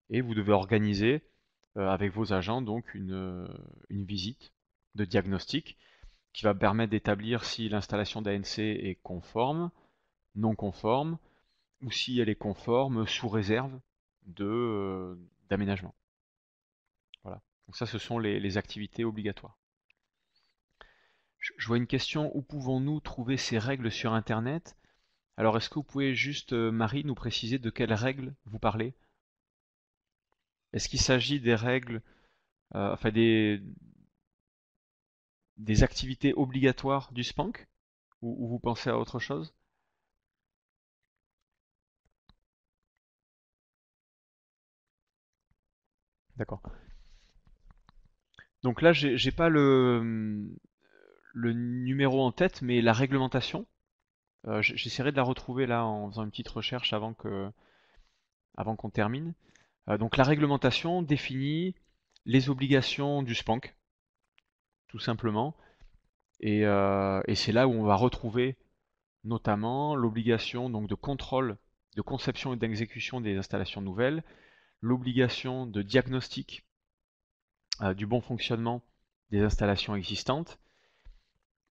et vous devez organiser avec vos agents donc une visite de diagnostic qui va permettre d'établir si l'installation d'ANC est conforme, non conforme, ou si elle est conforme sous réserve d'aménagement. Voilà. Donc ça, ce sont les activités obligatoires. Je vois une question, où pouvons-nous trouver ces règles sur Internet? Alors, est-ce que vous pouvez juste, Marie, nous préciser de quelles règles vous parlez? Est-ce qu'il s'agit des règles, enfin des activités obligatoires du SPANC? Ou vous pensez à autre chose? D'accord. Donc là, j'ai pas le numéro en tête, mais la réglementation, j'essaierai de la retrouver là en faisant une petite recherche avant qu'on termine. Donc la réglementation définit les obligations du SPANC, tout simplement. Et c'est là où on va retrouver notamment l'obligation donc de contrôle, de conception et d'exécution des installations nouvelles, l'obligation de diagnostic du bon fonctionnement des installations existantes,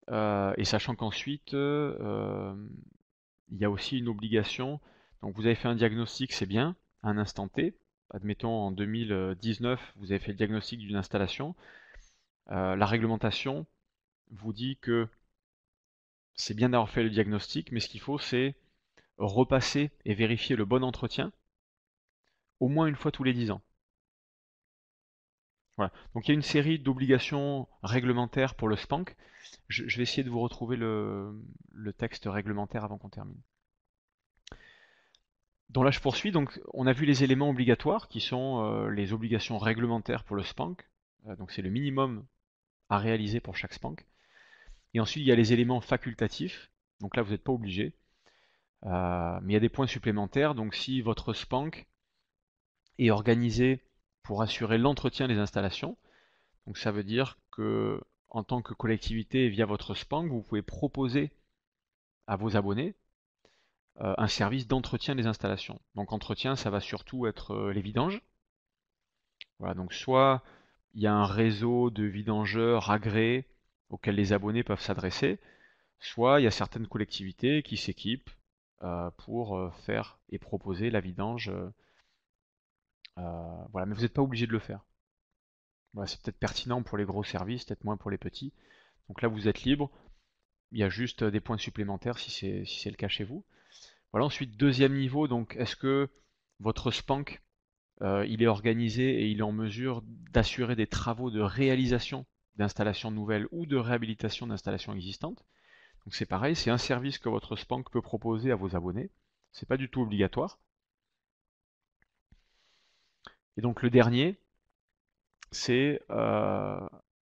et sachant qu'ensuite il y a aussi une obligation, donc vous avez fait un diagnostic, c'est bien, à un instant T, admettons en 2019, vous avez fait le diagnostic d'une installation, la réglementation vous dit que c'est bien d'avoir fait le diagnostic, mais ce qu'il faut, c'est repasser et vérifier le bon entretien au moins une fois tous les 10 ans. Voilà. Donc il y a une série d'obligations réglementaires pour le SPANC. Je vais essayer de vous retrouver le texte réglementaire avant qu'on termine. Donc là je poursuis, donc on a vu les éléments obligatoires qui sont les obligations réglementaires pour le SPANC. Donc c'est le minimum à réaliser pour chaque SPANC. Et ensuite il y a les éléments facultatifs. Donc là vous n'êtes pas obligé. Mais il y a des points supplémentaires. Donc si votre SPANC est organisé pour assurer l'entretien des installations, donc ça veut dire que en tant que collectivité via votre SPANC, vous pouvez proposer à vos abonnés un service d'entretien des installations. Donc entretien, ça va surtout être les vidanges. Voilà, donc soit il y a un réseau de vidangeurs agréés auxquels les abonnés peuvent s'adresser, soit il y a certaines collectivités qui s'équipent pour faire et proposer la vidange. Voilà, mais vous n'êtes pas obligé de le faire. Voilà, c'est peut-être pertinent pour les gros services, peut-être moins pour les petits. Donc là, vous êtes libre. Il y a juste des points supplémentaires si c'est le cas chez vous. Voilà, ensuite, deuxième niveau, donc est-ce que votre SPANC, il est organisé et il est en mesure d'assurer des travaux de réalisation d'installations nouvelles ou de réhabilitation d'installations existantes? Donc c'est pareil, c'est un service que votre SPANC peut proposer à vos abonnés. C'est pas du tout obligatoire. Et donc le dernier, c'est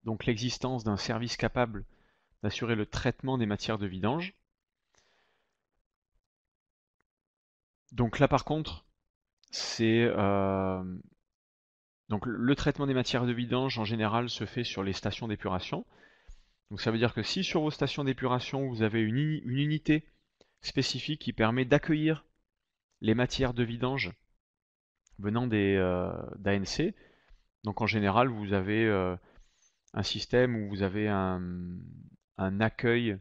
donc l'existence d'un service capable d'assurer le traitement des matières de vidange. Donc là par contre, c'est donc le traitement des matières de vidange en général se fait sur les stations d'épuration. Donc ça veut dire que si sur vos stations d'épuration vous avez une unité spécifique qui permet d'accueillir les matières de vidange venant d'ANC, donc en général vous avez un système où vous avez un accueil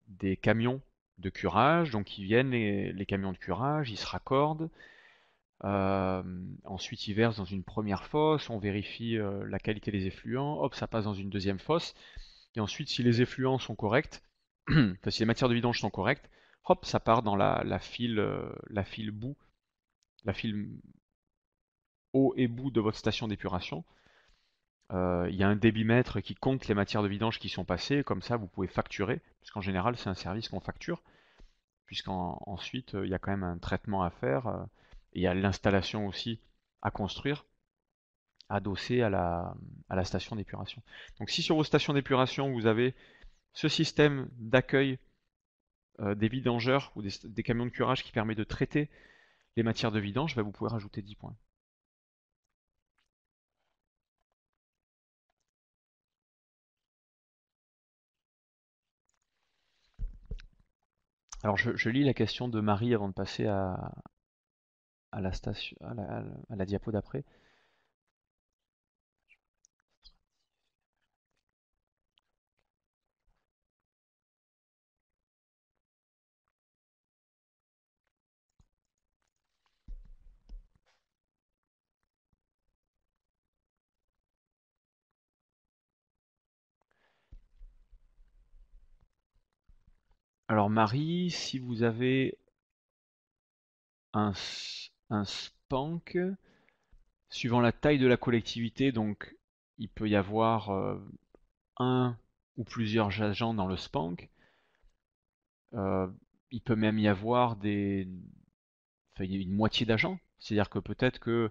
des camions de curage, donc ils viennent les camions de curage, ils se raccordent. Ensuite, ils versent dans une première fosse, on vérifie la qualité des effluents, hop, ça passe dans une deuxième fosse. Et ensuite, si les effluents sont corrects, enfin, si les matières de vidange sont correctes, hop, ça part dans la file bout, la file haut et bout de votre station d'épuration. Il y a un débitmètre qui compte les matières de vidange qui sont passées, comme ça vous pouvez facturer, parce qu'en général c'est un service qu'on facture, puisqu'ensuite il y a quand même un traitement à faire, et il y a l'installation aussi à construire adossé à la station d'épuration. Donc si sur vos stations d'épuration, vous avez ce système d'accueil des vidangeurs ou des camions de curage qui permet de traiter les matières de vidange, bah, vous pouvez rajouter 10 points. Alors je lis la question de Marie avant de passer à la station, à la diapo d'après. Alors Marie, si vous avez un SPANC, suivant la taille de la collectivité, donc il peut y avoir un ou plusieurs agents dans le SPANC. Euh, il peut même y avoir enfin, une moitié d'agents. C'est-à-dire que peut-être que,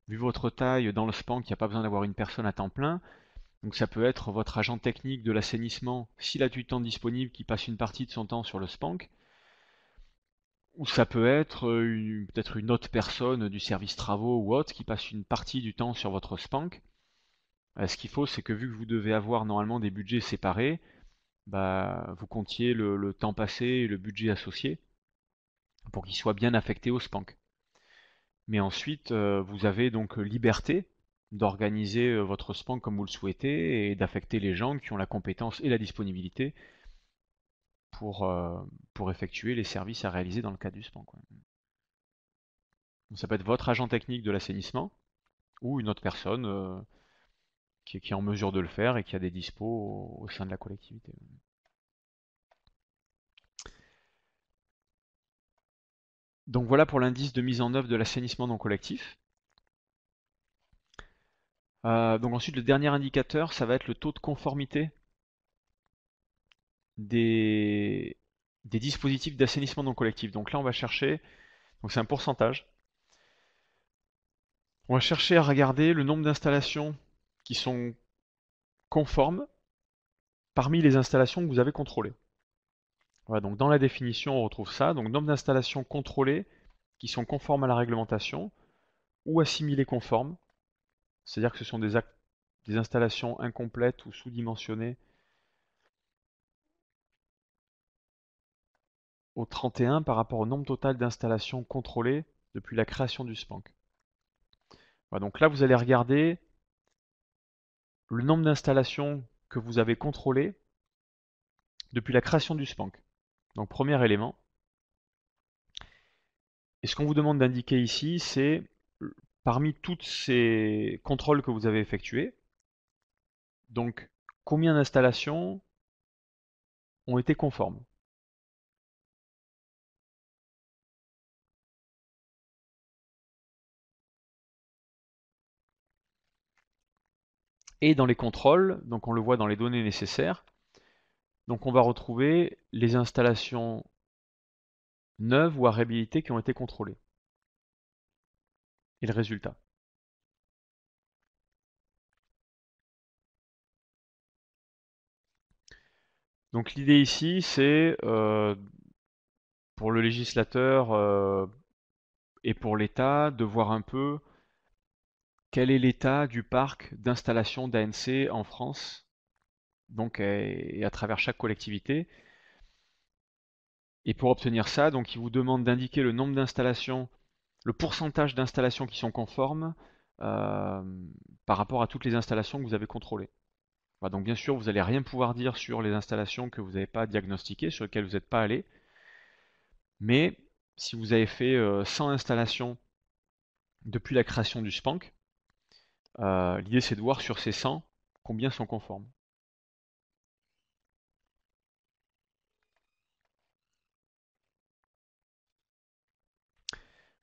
vu votre taille dans le SPANC, il n'y a pas besoin d'avoir une personne à temps plein. Donc ça peut être votre agent technique de l'assainissement, s'il a du temps disponible, qui passe une partie de son temps sur le SPANC. Ou ça peut être peut-être une autre personne du service travaux ou autre qui passe une partie du temps sur votre SPANC. Ce qu'il faut, c'est que vu que vous devez avoir normalement des budgets séparés, bah, vous comptiez le temps passé et le budget associé pour qu'il soit bien affecté au SPANC. Mais ensuite, vous avez donc liberté d'organiser votre SPANC comme vous le souhaitez et d'affecter les gens qui ont la compétence et la disponibilité pour, euh, pour effectuer les services à réaliser dans le cadre du SPANC, quoi. Donc ça peut être votre agent technique de l'assainissement ou une autre personne qui est en mesure de le faire et qui a des dispos au sein de la collectivité. Donc voilà pour l'indice de mise en œuvre de l'assainissement non collectif. Donc ensuite, le dernier indicateur, ça va être le taux de conformité des, des dispositifs d'assainissement non collectif. Donc là, on va chercher, donc c'est un pourcentage. On va chercher à regarder le nombre d'installations qui sont conformes parmi les installations que vous avez contrôlées. Voilà, donc dans la définition, on retrouve ça. Donc nombre d'installations contrôlées qui sont conformes à la réglementation ou assimilées conformes. C'est-à-dire que ce sont des installations incomplètes ou sous-dimensionnées au 31 par rapport au nombre total d'installations contrôlées depuis la création du SPANC. Voilà, donc là, vous allez regarder le nombre d'installations que vous avez contrôlées depuis la création du SPANC. Donc premier élément. Et ce qu'on vous demande d'indiquer ici, c'est parmi tous ces contrôles que vous avez effectués, donc combien d'installations ont été conformes. Et dans les contrôles, donc on le voit dans les données nécessaires, donc on va retrouver les installations neuves ou à réhabiliter qui ont été contrôlées. Et le résultat. Donc l'idée ici, c'est pour le législateur et pour l'État de voir un peu quel est l'état du parc d'installation d'ANC en France, donc et à travers chaque collectivité. Et pour obtenir ça, donc il vous demande d'indiquer le nombre d'installations, le pourcentage d'installations qui sont conformes euh, par rapport à toutes les installations que vous avez contrôlées. Voilà, donc bien sûr, vous n'allez rien pouvoir dire sur les installations que vous n'avez pas diagnostiquées, sur lesquelles vous n'êtes pas allé. Mais si vous avez fait 100 installations depuis la création du SPANC, l'idée c'est de voir sur ces 100 combien sont conformes.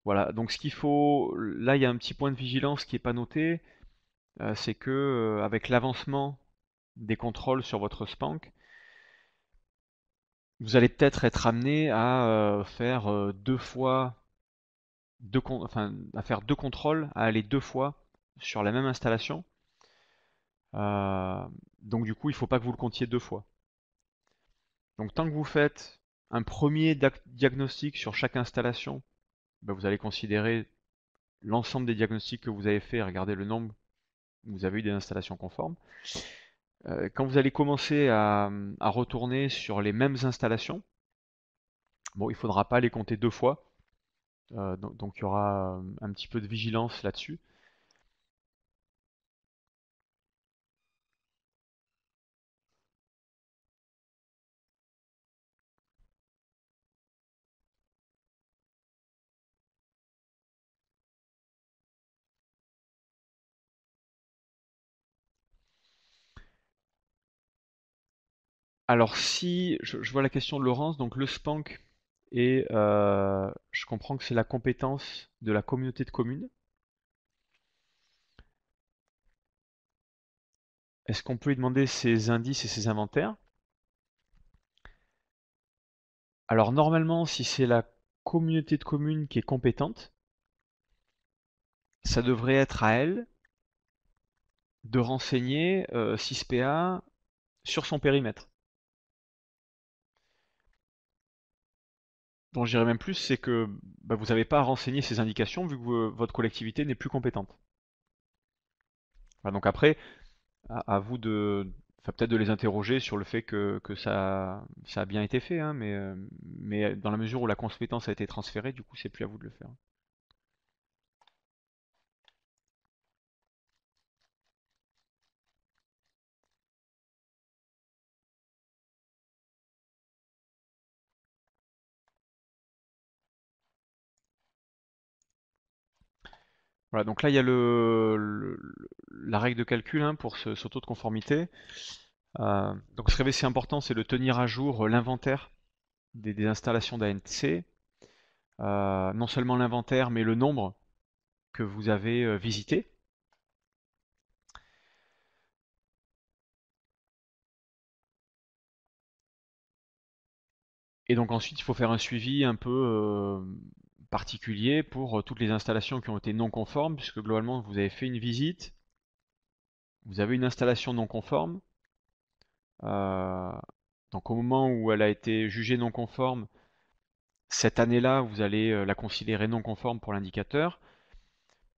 Voilà, donc ce qu'il faut, là il y a un petit point de vigilance qui n'est pas noté, c'est que avec l'avancement des contrôles sur votre SPANC, vous allez peut-être être amené à faire enfin, à faire deux contrôles, à aller deux fois sur la même installation. Euh, donc du coup, il ne faut pas que vous le comptiez deux fois. Donc tant que vous faites un premier diagnostic sur chaque installation, ben, vous allez considérer l'ensemble des diagnostics que vous avez fait et regarder le nombre que vous avez eu des installations conformes. Quand vous allez commencer à retourner sur les mêmes installations, bon, il ne faudra pas les compter deux fois. Donc il y aura un petit peu de vigilance là-dessus. Alors si, je vois la question de Laurence, donc le SPANC, et je comprends que c'est la compétence de la communauté de communes. Est-ce qu'on peut lui demander ses indices et ses inventaires? Alors normalement, si c'est la communauté de communes qui est compétente, ça devrait être à elle de renseigner 6PA sur son périmètre. Donc je dirais même plus, c'est que bah, vous n'avez pas à renseigner ces indications vu que votre collectivité n'est plus compétente. Voilà, donc après, à vous de, enfin, peut-être de les interroger sur le fait que ça a bien été fait, hein, mais dans la mesure où la compétence a été transférée, du coup, c'est plus à vous de le faire. Voilà, donc là, il y a la règle de calcul hein, pour ce taux de conformité. Donc, c'est important, c'est de tenir à jour l'inventaire des installations d'ANC. Non seulement l'inventaire, mais le nombre que vous avez visité. Et donc ensuite, il faut faire un suivi un peu particulier pour toutes les installations qui ont été non conformes, puisque globalement, vous avez fait une visite, vous avez une installation non conforme. euh, donc au moment où elle a été jugée non conforme, cette année-là, vous allez la considérer non conforme pour l'indicateur.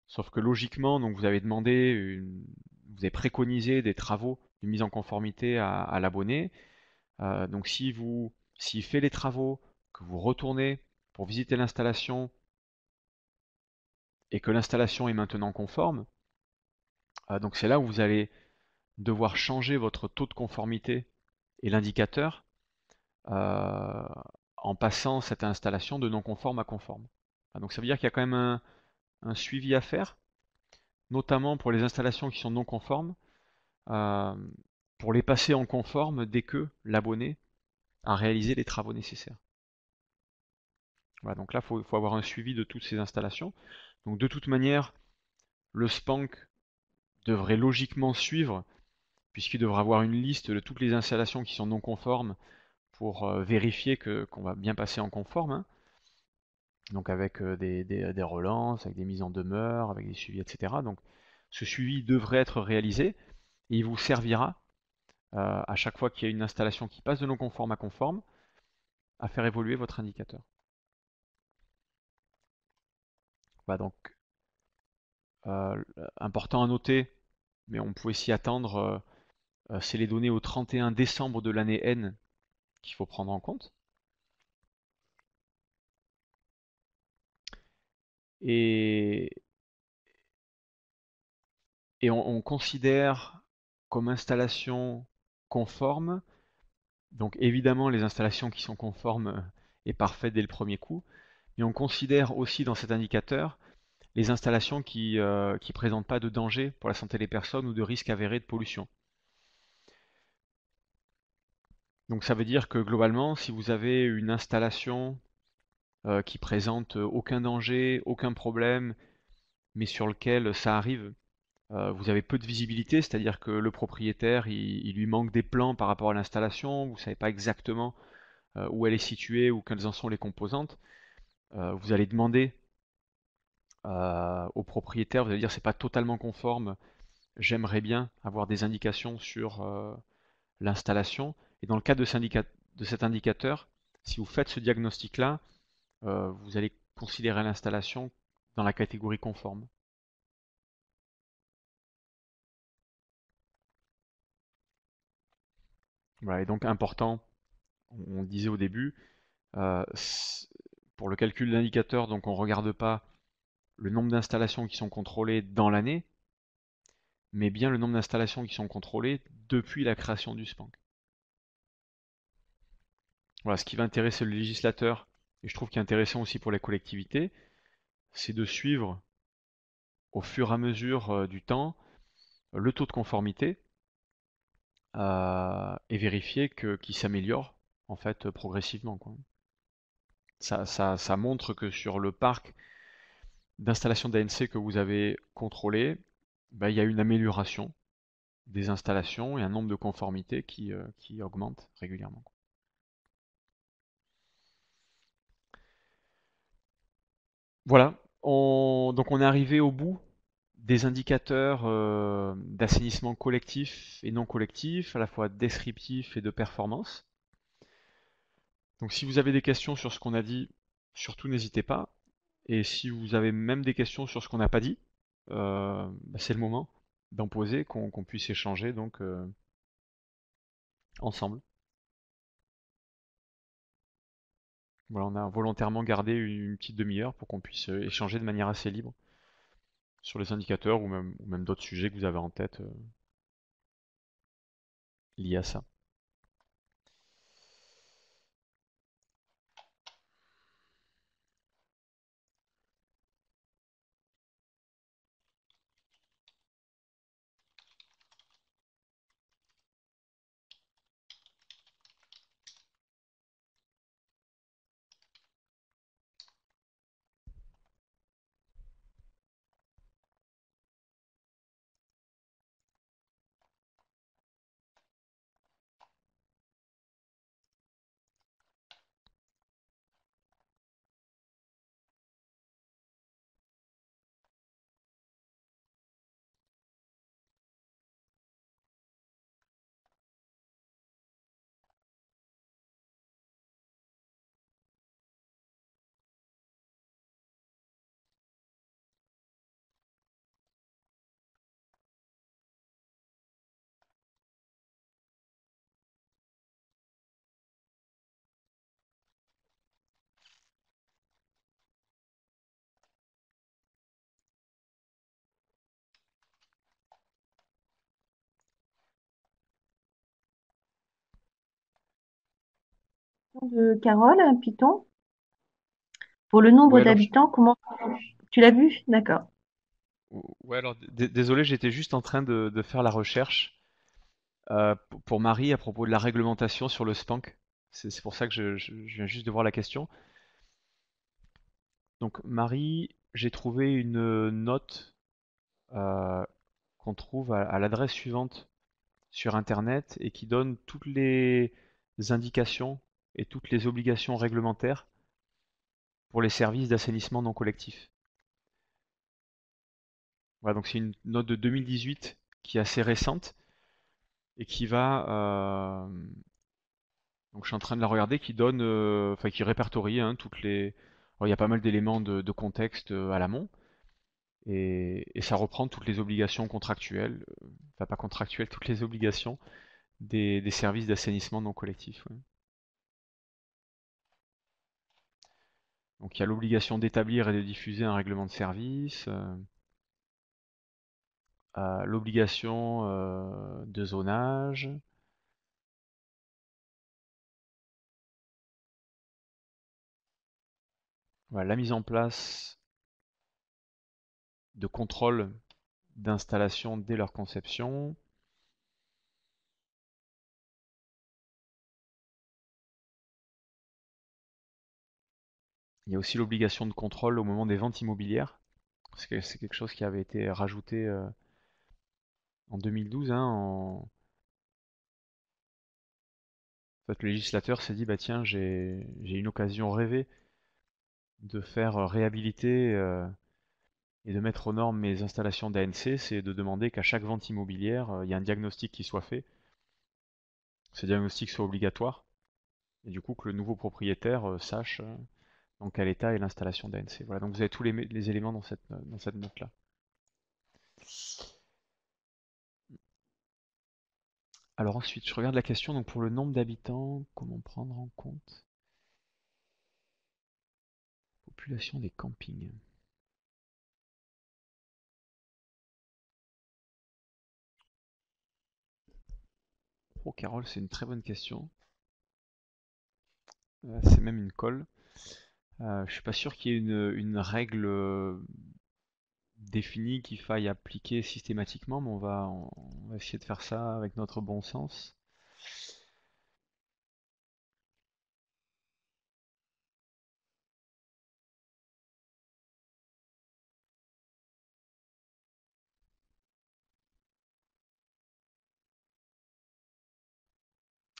Sauf que logiquement, donc vous avez vous avez préconisé des travaux de mise en conformité à l'abonné. Donc s'il fait les travaux, que vous retournez pour visiter l'installation et que l'installation est maintenant conforme, donc c'est là où vous allez devoir changer votre taux de conformité et l'indicateur euh, en passant cette installation de non conforme à conforme. Donc ça veut dire qu'il y a quand même un suivi à faire, notamment pour les installations qui sont non conformes, euh, pour les passer en conforme dès que l'abonné a réalisé les travaux nécessaires. Voilà, donc là, faut avoir un suivi de toutes ces installations. Donc de toute manière, le SPANC devrait logiquement suivre, puisqu'il devra avoir une liste de toutes les installations qui sont non conformes pour vérifier qu'on va bien passer en conforme, hein. Donc avec des relances, avec des mises en demeure, avec des suivis, etc. Donc ce suivi devrait être réalisé et il vous servira à chaque fois qu'il y a une installation qui passe de non conforme à conforme à faire évoluer votre indicateur. Bah donc euh, important à noter, mais on pouvait s'y attendre, c'est les données au 31 décembre de l'année N qu'il faut prendre en compte. Et, et on considère comme installation conforme, donc évidemment les installations qui sont conformes et parfaites dès le premier coup, mais on considère aussi dans cet indicateur les installations qui présentent pas de danger pour la santé des personnes ou de risque avéré de pollution. Donc ça veut dire que globalement, si vous avez une installation qui présente aucun danger, aucun problème, mais sur lequel ça arrive, vous avez peu de visibilité, c'est-à-dire que le propriétaire, il lui manque des plans par rapport à l'installation, vous ne savez pas exactement où elle est située ou quelles en sont les composantes, vous allez demander au propriétaire, vous allez dire c'est pas totalement conforme, j'aimerais bien avoir des indications sur l'installation. Et dans le cas de, de cet indicateur, si vous faites ce diagnostic-là, vous allez considérer l'installation dans la catégorie conforme. Voilà, et donc important, on le disait au début, euh, pour le calcul de l'indicateur, donc on ne regarde pas le nombre d'installations qui sont contrôlées dans l'année, mais bien le nombre d'installations qui sont contrôlées depuis la création du SPANC. Voilà, ce qui va intéresser le législateur, et je trouve qu'il est intéressant aussi pour les collectivités, c'est de suivre au fur et à mesure du temps le taux de conformité et vérifier qu'il s'améliore en fait progressivement, quoi. Ça montre que sur le parc d'installations d'ANC que vous avez contrôlé, bah, il y a une amélioration des installations et un nombre de conformités qui augmente régulièrement. Voilà, donc on est arrivé au bout des indicateurs d'assainissement collectif et non collectif, à la fois descriptif et de performance. Donc si vous avez des questions sur ce qu'on a dit, surtout n'hésitez pas. Et si vous avez même des questions sur ce qu'on n'a pas dit, bah, c'est le moment d'en poser, qu'on puisse échanger donc ensemble. Voilà, on a volontairement gardé une petite demi-heure pour qu'on puisse échanger de manière assez libre sur les indicateurs ou même d'autres sujets que vous avez en tête liés à ça. De Carole, un Python. Pour le nombre Ouais, alors, d'habitants, comment tu l'as vu? D'accord. ouais, alors désolé, j'étais juste en train de faire la recherche pour Marie à propos de la réglementation sur le SPANC. C'est pour ça que je viens juste de voir la question. Donc Marie, j'ai trouvé une note euh, qu'on trouve à l'adresse suivante sur Internet et qui donne toutes les indications et toutes les obligations réglementaires pour les services d'assainissement non collectif. Voilà, donc c'est une note de 2018 qui est assez récente et qui va, donc je suis en train de la regarder, qui donne, enfin qui répertorie hein, toutes les. Alors, il y a pas mal d'éléments de contexte à l'amont et ça reprend toutes les obligations contractuelles, enfin pas contractuelles, toutes les obligations des services d'assainissement non collectif. Ouais. Donc il y a l'obligation d'établir et de diffuser un règlement de service, l'obligation de zonage, voilà, la mise en place de contrôle d'installation dès leur conception. Il y a aussi l'obligation de contrôle au moment des ventes immobilières, parce que c'est quelque chose qui avait été rajouté en 2012. Hein, en fait, le législateur s'est dit, bah tiens, j'ai une occasion rêvée de faire réhabiliter et de mettre aux normes mes installations d'ANC, c'est de demander qu'à chaque vente immobilière, il y ait un diagnostic qui soit fait. Ce diagnostic soit obligatoire, et du coup que le nouveau propriétaire sache dans quel état est l'installation d'ANC. Voilà, donc vous avez tous les éléments dans cette note-là. Alors ensuite, je regarde la question, donc pour le nombre d'habitants, comment prendre en compte population des campings? Oh Carole, c'est une très bonne question. C'est même une colle. Je suis pas sûr qu'il y ait une règle définie qu'il faille appliquer systématiquement, mais on va essayer de faire ça avec notre bon sens.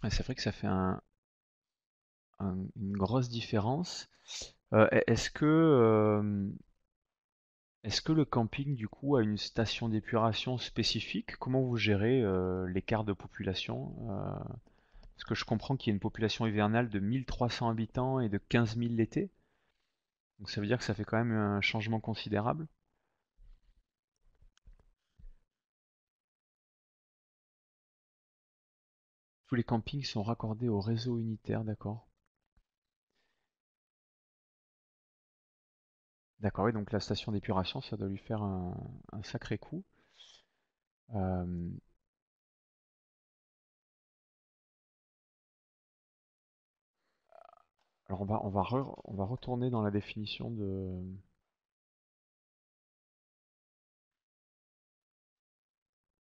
C'est vrai que ça fait une grosse différence. Euh, est-ce que, euh, est-ce que le camping, du coup, a une station d'épuration spécifique? Comment vous gérez l'écart de population? Parce que je comprends qu'il y a une population hivernale de 1300 habitants et de 15 000 l'été. Donc ça veut dire que ça fait quand même un changement considérable. Tous les campings sont raccordés au réseau unitaire, d'accord. D'accord, oui, donc la station d'épuration, ça doit lui faire un sacré coup. Euh, alors on va retourner dans la définition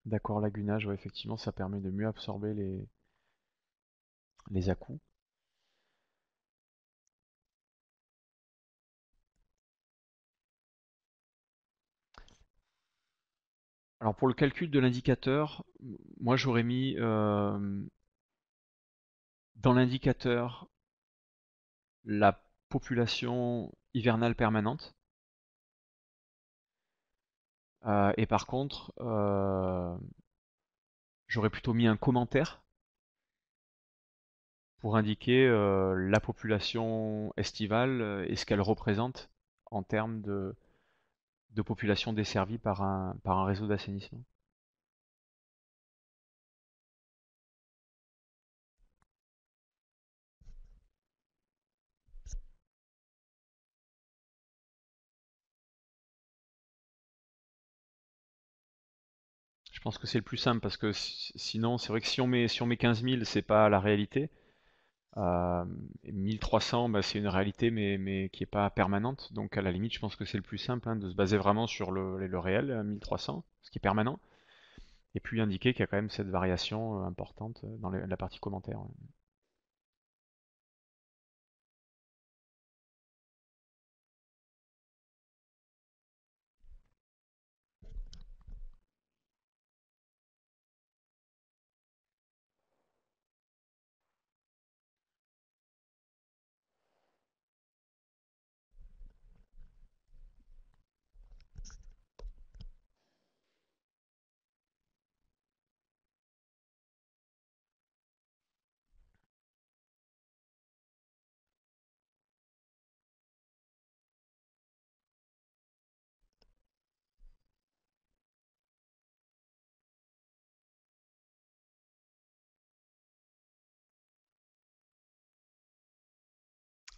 d'accord lagunage. Ouais, effectivement, ça permet de mieux absorber les à-coups. Alors pour le calcul de l'indicateur, moi j'aurais mis dans l'indicateur la population hivernale permanente. Et par contre, j'aurais plutôt mis un commentaire pour indiquer la population estivale et ce qu'elle représente en termes de population desservie par un réseau d'assainissement. Je pense que c'est le plus simple parce que sinon, c'est vrai que si on met 15 000, c'est pas la réalité. Et 1300, bah, c'est une réalité mais qui est pas permanente. Donc à la limite, je pense que c'est le plus simple hein, de se baser vraiment sur le réel, 1300, ce qui est permanent. Et puis indiquer qu'il y a quand même cette variation importante dans la partie commentaire. Ouais.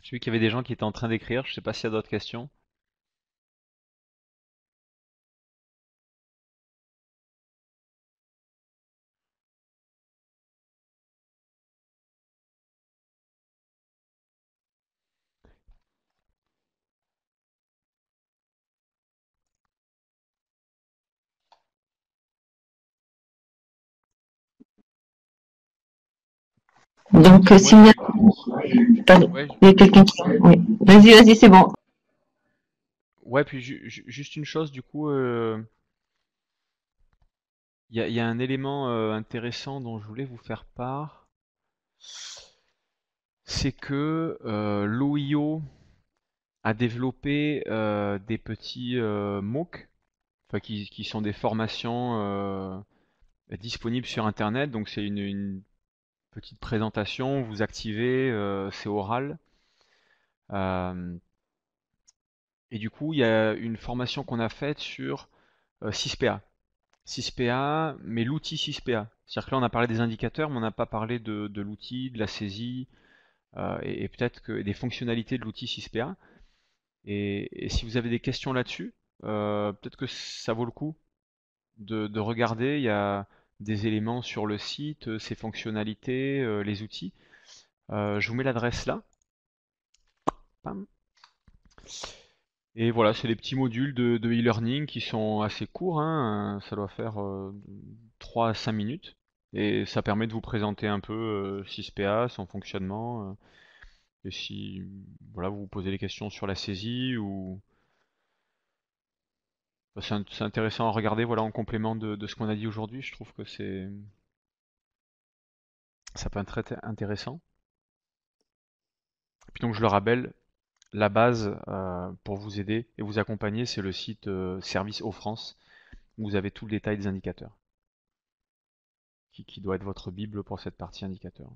J'ai vu qu'il y avait des gens qui étaient en train d'écrire, je sais pas s'il y a d'autres questions. Donc, Ouais, s'il y a, pardon, ouais, il y a quelqu'un qui, oui. Vas-y, c'est bon. ouais, puis juste une chose, du coup, il y a un élément intéressant dont je voulais vous faire part, c'est que l'OIO à développer des petits MOOC, enfin qui sont des formations disponibles sur Internet. Donc c'est une petite présentation, vous activez, c'est oral. Euh, et du coup, il y a une formation qu'on a faite sur 6PA. 6PA, mais l'outil 6PA. C'est-à-dire que là, on a parlé des indicateurs, mais on n'a pas parlé de l'outil, de la saisie, et peut-être que des fonctionnalités de l'outil 6PA. Et si vous avez des questions là-dessus, peut-être que ça vaut le coup de regarder. Il y a des éléments sur le site, ses fonctionnalités, les outils. Je vous mets l'adresse là. Pam. Et voilà, c'est des petits modules de e-learning qui sont assez courts, hein, ça doit faire 3 à 5 minutes. Et ça permet de vous présenter un peu 6PA, son fonctionnement. Et si voilà, vous vous posez des questions sur la saisie ou enfin, c'est intéressant à regarder voilà, en complément de ce qu'on a dit aujourd'hui, je trouve que ça peut être très intéressant. Et puis donc je le rappelle, la base pour vous aider et vous accompagner, c'est le site Service Eau France, où vous avez tout le détail des indicateurs, qui doit être votre bible pour cette partie indicateur.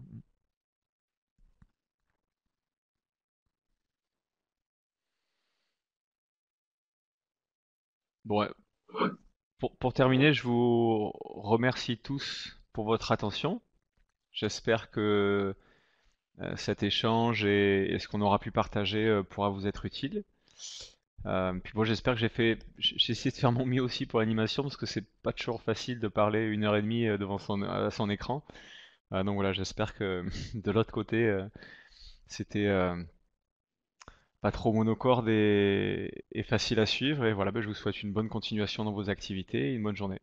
Bon, ouais, pour terminer, je vous remercie tous pour votre attention. J'espère que cet échange et ce qu'on aura pu partager pourra vous être utile. Puis bon, j'espère que j'ai essayé de faire mon mieux aussi pour l'animation parce que c'est pas toujours facile de parler 1 heure et demie devant son écran. Donc voilà, j'espère que de l'autre côté, c'était pas trop monocorde et facile à suivre. Et voilà, ben, je vous souhaite une bonne continuation dans vos activités et une bonne journée.